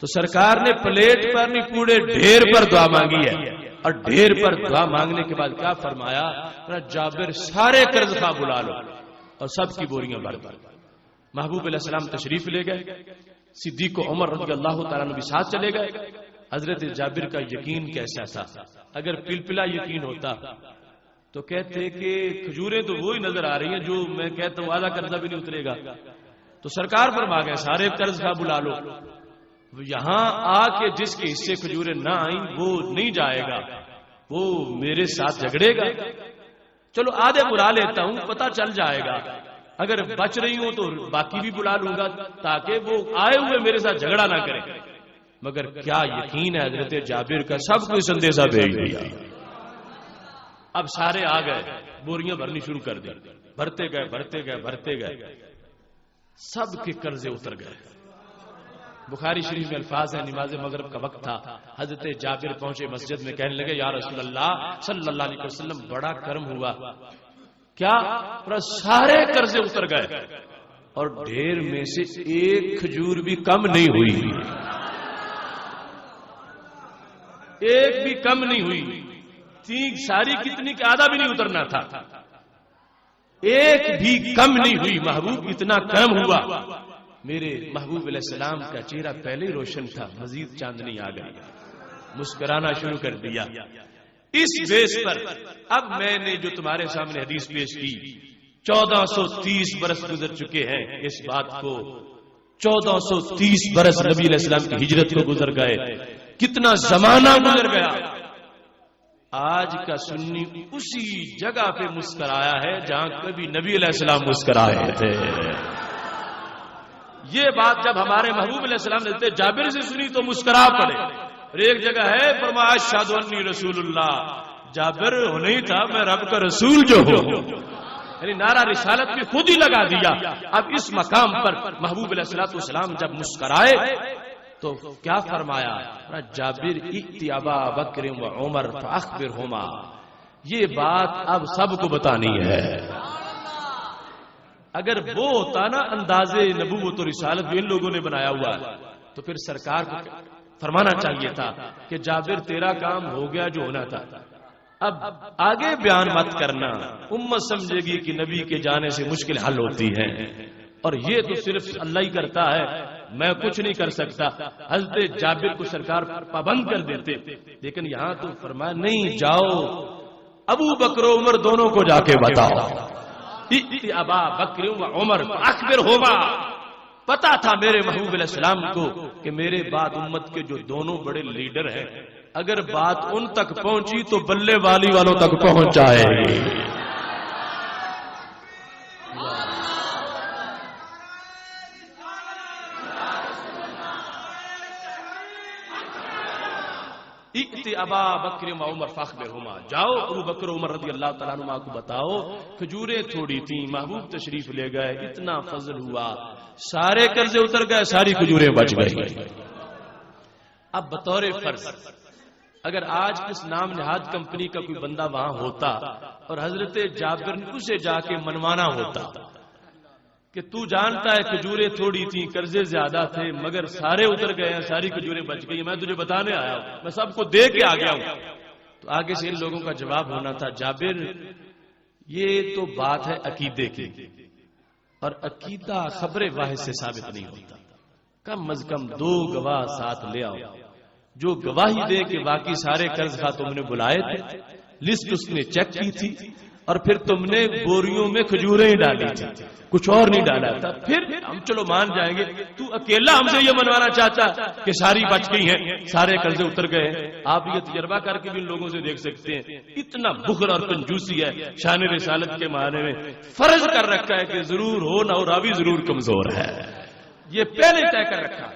تو سرکار نے پلیٹ پر نہیں پورے ڈھیر پر دعا مانگی ہے، اور ڈھیر پر دعا مانگنے کے بعد کیا فرمایا، جابر سارے قرض خواہ بلا لو اور سب کی بوریاں بھر دو۔ محبوب علیہ السلام تشریف لے گئے، صدیق و عمر رضی اللہ تعالیٰ عنہ بھی ساتھ چلے گئے۔ حضرت جابر کا یقین کیسا تھا، اگر پلپلا یقین ہوتا تو کہتے کہ کھجوریں تو وہی نظر آ رہی ہیں جو میں کہتا ہوں آدھا قرضہ بھی نہیں اترے گا، تو سرکار فرما گئے سارے قرض خواہ بلا لو، یہاں آ کے جس کے حصے کھجوریں نہ آئیں وہ نہیں جائے گا، وہ میرے ساتھ جھگڑے گا، چلو آدھے بلا لیتا ہوں پتہ چل جائے گا، اگر بچ رہی ہوں تو باقی بھی بلا لوں گا تاکہ وہ آئے ہوئے میرے ساتھ جھگڑا نہ کریں۔ مگر کیا یقین ہے حضرت جابر کا، سب کو سندیسہ بھیج دیا۔ اب سارے آ گئے، بوریاں بھرنی شروع کر دی، بھرتے گئے بھرتے گئے بھرتے گئے، سب کے قرضے اتر گئے۔ بخاری شریف میں الفاظ ہیں، نماز مغرب کا وقت تھا، حضرت جابر پہنچے مسجد میں، کہنے لگے یا رسول اللہ صلی اللہ علیہ وسلم بڑا کرم ہوا، کیا سارے قرضے اتر گئے اور ڈھیر میں سے ایک کھجور بھی کم نہیں ہوئی، ایک بھی کم نہیں ہوئی، تین ساری کتنی کہ آدھا بھی نہیں اترنا تھا، ایک بھی کم نہیں ہوئی، محبوب اتنا کرم ہوا۔ میرے محبوب علیہ السلام کا چہرہ پہلے ہی روشن تھا، مزید چاندنی آ گئی، مسکرانا شروع کر دیا۔ اس بیس پر اب میں نے جو تمہارے سامنے حدیث پیش کی، 1430 برس گزر چکے ہیں، اس بات کو 1430 برس نبی علیہ السلام کی ہجرت کو گزر گئے، کتنا زمانہ گزر گیا، آج کا سنی اسی جگہ پہ مسکرایا ہے جہاں کبھی نبی علیہ السلام مسکرائے تھے۔ یہ بات جب ہمارے محبوب علیہ السلام نے جابر سے سنی تو مسکرا پڑے، اور ایک جگہ ہے فرمایا اشہد انی رسول اللہ، جابر نہیں تھا میں رب کا رسول جو ہوں، یعنی نعرہ رسالت بھی خود ہی لگا دیا۔ اب اس مقام پر محبوب علیہ السلام جب مسکرائے تو کیا فرمایا، جابر ائت ابا بکر و عمر فاخبرہما، یہ بات اب سب کو بتانی ہے۔ اگر وہ ہوتا نا انداز نبوت و رسالت جو ان لوگوں نے بنایا ہوا تو پھر سرکار کو فرمانا چاہیے تھا کہ جابر تیرا کام ہو گیا جو ہونا تھا، اب آگے بیان مت کرنا، امت سمجھے گی کہ نبی کے جانے سے مشکل حل ہوتی ہے، اور یہ تو صرف اللہ ہی کرتا ہے، میں کچھ نہیں کر سکتا۔ حضرت جابر کو سرکار پابند کر دیتے، لیکن یہاں تو فرمایا نہیں، جاؤ ابو بکر و عمر دونوں کو جا کے بتاؤ، ابا بکر و عمر اخبرہما، پتا تھا میرے محبوب علیہ السلام کو کہ میرے بعد امت کے جو دونوں بڑے لیڈر ہیں، اگر بات ان تک پہنچی تو بلے والی والوں تک پہنچ جائے گی۔ ائت ابا بکر و عمر فاخبرہما، جاؤ ابو بکر و عمر رضی اللہ تعالیٰ عنہ کو بتاؤ، کھجوریں تھوڑی تھیں، محبوب تشریف لے گئے، اتنا فضل ہوا، سارے قرضے اتر گئے، ساری کھجوریں بچ گئی۔ اب بطور فرض اگر آج کس نام نہاد کمپنی کا کوئی بندہ وہاں ہوتا اور حضرت جابر نے اسے جا کے منوانا ہوتا کہ تو جانتا ہے کھجوریں تھوڑی تھیں، قرضے زیادہ تھے، مگر سارے اتر گئے ہیں، ساری کھجوریں بچ گئی، میں تجھے بتانے آیا ہوں، میں سب کو دے کے آ گیا ہوں، تو آگے سے ان لوگوں کا جواب ہونا تھا، جابر یہ تو بات ہے عقیدے کی، اور عقیدہ خبر واحد سے ثابت نہیں ہوتا، کم از کم 2 گواہ ساتھ لے آؤ جو گواہی دے کہ باقی سارے قرض خواہ تم نے بلائے تھے، لسٹ اس نے چیک کی تھی، اور پھر تم نے بوریوں میں کھجوریں ہی ڈالی تھی، کچھ اور نہیں ڈالا تھا، پھر ہم چلو مان جائیں گے، تو اکیلا ہم سے یہ منوانا چاہتا کہ ساری بچ گئی ہیں، سارے قرضے اتر گئے ہیں۔ آپ یہ تجربہ کر کے بھی ان لوگوں سے دیکھ سکتے ہیں، اتنا بخل اور کنجوسی ہے شان رسالت کے معنی میں، فرض کر رکھا ہے کہ ضرور ہو نہ ہو راوی ضرور کمزور ہے، یہ پہلے طے کر رکھا۔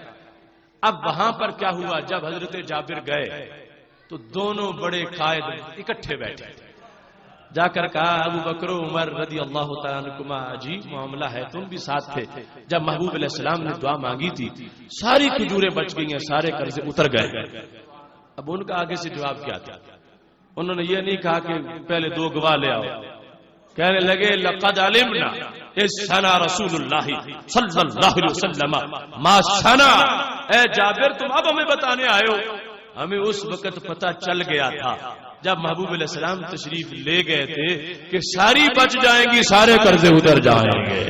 اب وہاں پر کیا ہوا، جب حضرت جابر گئے تو دونوں بڑے قائد اکٹھے بیٹھے، جا کر کہا ابو بکر و عمر رضی اللہ تعالیٰ عنکما، عجیب معاملہ ہے، تم بھی ساتھ تھے جب محبوب علیہ السلام نے دعا مانگی تھی، ساری کھجوریں بچ گئی ہیں، سارے قرضے اتر گئے۔ اب ان کا آگے سے جواب کیا تھا، انہوں نے یہ نہیں کہا کہ پہلے 2 گواہ لے آؤ، کہنے لگے لقد علمنا اذ صنع رسول اللہ صلی اللہ علیہ وسلم ما صنع، اے جابر تم اب ہمیں بتانے آئے ہو، ہمیں اس وقت پتہ چل گیا تھا جب محبوب علیہ السلام تشریف لے گئے تھے کہ ساری بچ جائیں گی، سارے قرضے اتر جائیں گے۔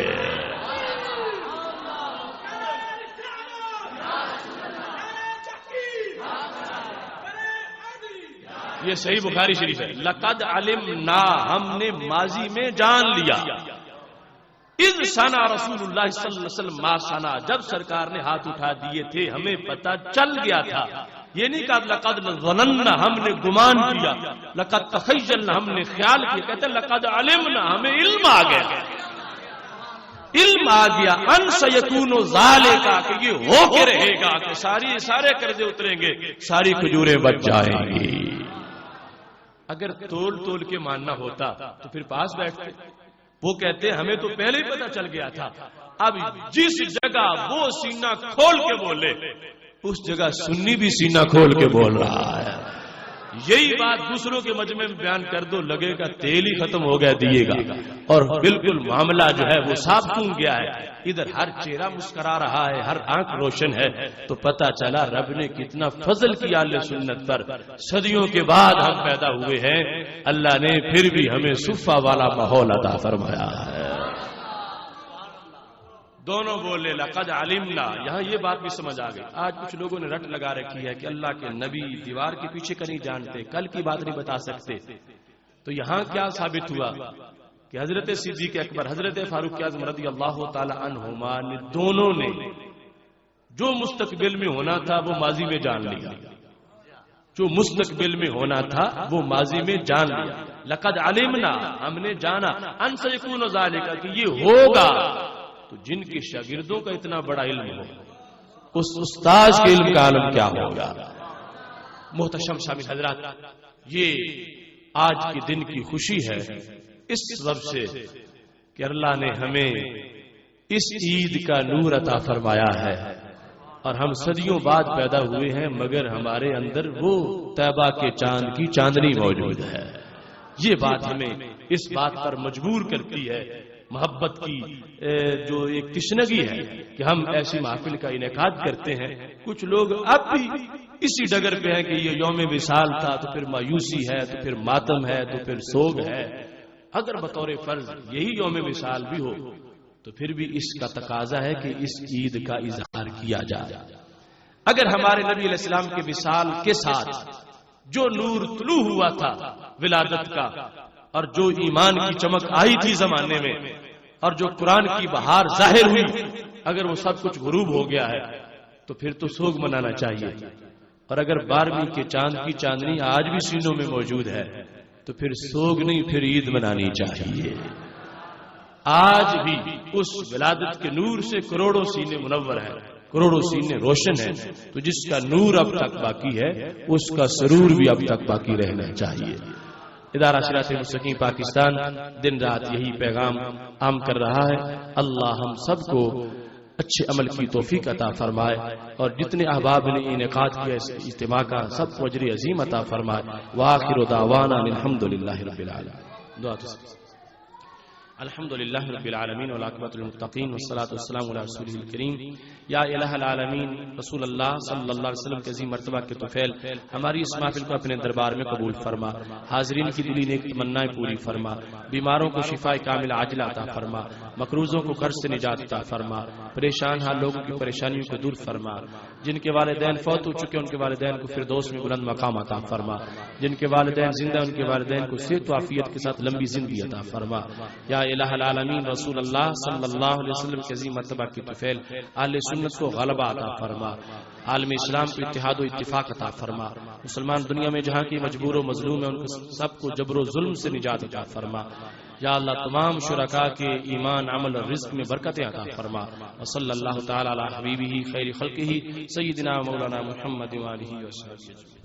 یہ صحیح بخاری شریف ہے، لقد علمنا، ہم نے ماضی میں جان لیا، اذ صنع رسول اللہ صلی اللہ علیہ وسلم ما صنع، جب سرکار نے ہاتھ اٹھا دیے تھے ہمیں پتہ چل گیا تھا، یہ نہیں کہا لقد ظننا ہم نے گمان کیا، لقد تخیلنا ہم نے خیال کیا، کہتے لقد علمنا ہمیں علم آ گیا، علم آ گیا، ان سیکون ذالک کہ یہ ہو کے رہے گا کہ سارے قرضے اتریں گے، ساری کھجوریں بچ جائیں گی۔ اگر تول کے ماننا ہوتا تو پھر پاس بیٹھتے، وہ کہتے ہمیں تو پہلے ہی پتہ چل گیا تھا، اب جس جگہ وہ سینہ کھول کے بولے اس جگہ سنی بھی سینہ کھول کے بول رہا ہے. یہی بات دوسروں کے مجمع میں بیان کر دو، لگے گا تیل ہی ختم ہو گیا دیے گا، اور بالکل معاملہ جو ہے وہ صاف کھل گیا ہے. ادھر ہر چہرہ مسکرا رہا ہے، ہر آنکھ روشن ہے، تو پتہ چلا رب نے کتنا فضل کیا اہل سنت پر. صدیوں کے بعد ہم پیدا ہوئے ہیں، اللہ نے پھر بھی ہمیں صفہ والا ماحول عطا فرمایا ہے. دونوں بولے لقد علمنا. یہاں یہ بات بھی سمجھ آ گئی. آج کچھ لوگوں نے رٹ لگا رکھی ہے کہ اللہ کے نبی دیوار کے پیچھے کا نہیں جانتے، کل کی بات نہیں بتا سکتے. تو یہاں کیا ثابت ہوا کہ حضرت صدیق اکبر، حضرت فاروق اعظم رضی اللہ تعالی عنہما نے دونوں نے جو مستقبل میں ہونا تھا وہ ماضی میں جان لیا. جو مستقبل میں ہونا تھا وہ ماضی میں جان لیا. لقد علمنا، ہم نے جانا، ان سیکون ذالک، کہ یہ ہوگا. تو جن کے شاگردوں کا اتنا بڑا علم ہو، اس استاد کے علم کا عالم کیا ہوگا. محتشم شامل حضرات، یہ آج کے دن کی خوشی ہے اس سبب سے کہ اللہ نے ہمیں اس عید کا نور عطا فرمایا ہے، اور ہم صدیوں بعد پیدا ہوئے ہیں مگر ہمارے اندر وہ طیبہ کے چاند کی چاندنی موجود ہے. یہ بات ہمیں اس بات پر مجبور کرتی ہے، محبت کی جو ایک تشنگی ہے کہ ہم ایسی محفل کا انعقاد کرتے ہیں. کچھ لوگ اب بھی اسی ڈگر پہ ہیں کہ یہ یوم وصال تھا تو پھر مایوسی ہے، تو پھر ماتم ہے، تو پھر سوگ ہے. اگر بطور فرض یہی یوم وصال بھی ہو تو پھر بھی اس کا تقاضا ہے کہ اس عید کا اظہار کیا جائے. اگر ہمارے نبی علیہ السلام کے وصال کے ساتھ جو نور طلوع ہوا تھا ولادت کا، اور جو ایمان کی چمک آئی تھی زمانے میں، اور جو قرآن کی بہار ظاہر ہوئی، اگر وہ سب کچھ غروب ہو گیا ہے تو پھر تو سوگ منانا چاہیے. اور اگر 12ویں کے چاند کی چاندنی آج بھی سینوں میں موجود ہے تو پھر سوگ نہیں، پھر عید منانی چاہیے. آج بھی اس ولادت کے نور سے کروڑوں سینے منور ہیں، کروڑوں سینے روشن ہیں. تو جس کا نور اب تک باقی ہے اس کا سرور بھی اب تک باقی رہنا چاہیے. ادارہ صراط مستقیم پاکستان دن رات یہی پیغام عام کر رہا ہے. اللہ ہم سب کو اچھے عمل کی توفیق عطا فرمائے، اور جتنے احباب نے انعقاد کیا اس اجتماع کا سب کو اجر عظیم عطا فرمائے. وآخر دعوانا الحمدللہ رب العالمین. دعا الحمدللہ رب العالمین والعاقبۃ للمتقین والصلاۃ والسلام علی رسولہ الکریم. یا الہ العالمین رسول اللہ صلی اللہ علیہ وسلم کے عظیم مرتبہ کے طفیل، ہماری اس محفل کو اپنے دربار میں قبول فرما. حاضرین کی دلی نیک تمنائیں پوری فرما. بیماروں کو شفاء کامل عاجلہ عطا فرما. مقروضوں کو قرض سے نجات عطا فرما. پریشان حال لوگوں کی پریشانیوں کو دور فرما. جن کے والدین فوت ہو چکے ان کے والدین کو فردوس میں بلند مقام عطا فرما. جن کے والدین زندہ ان کے والدین کو صحت و عافیت کے ساتھ لمبی زندگی عطا فرما. یا الہ العالمین رسول اللہ صلی اللہ علیہ وسلم کے عظیم مرتبہ کی طفیل، اہل سنت کو غلبہ عطا فرما. عالم اسلام کو اتحاد و اتفاق عطا فرما. مسلمان دنیا میں جہاں کی مجبور و مظلوم ہے ان کو سب کو جبر و ظلم سے نجات عطا فرما. یا اللہ تمام شرکاء کے ایمان، عمل اور رزق میں برکت عطا فرما. وصلی اللہ تعالی علی حبیبہ خیر خلقہ سیدنا مولانا محمد وآلہ وصحبہ.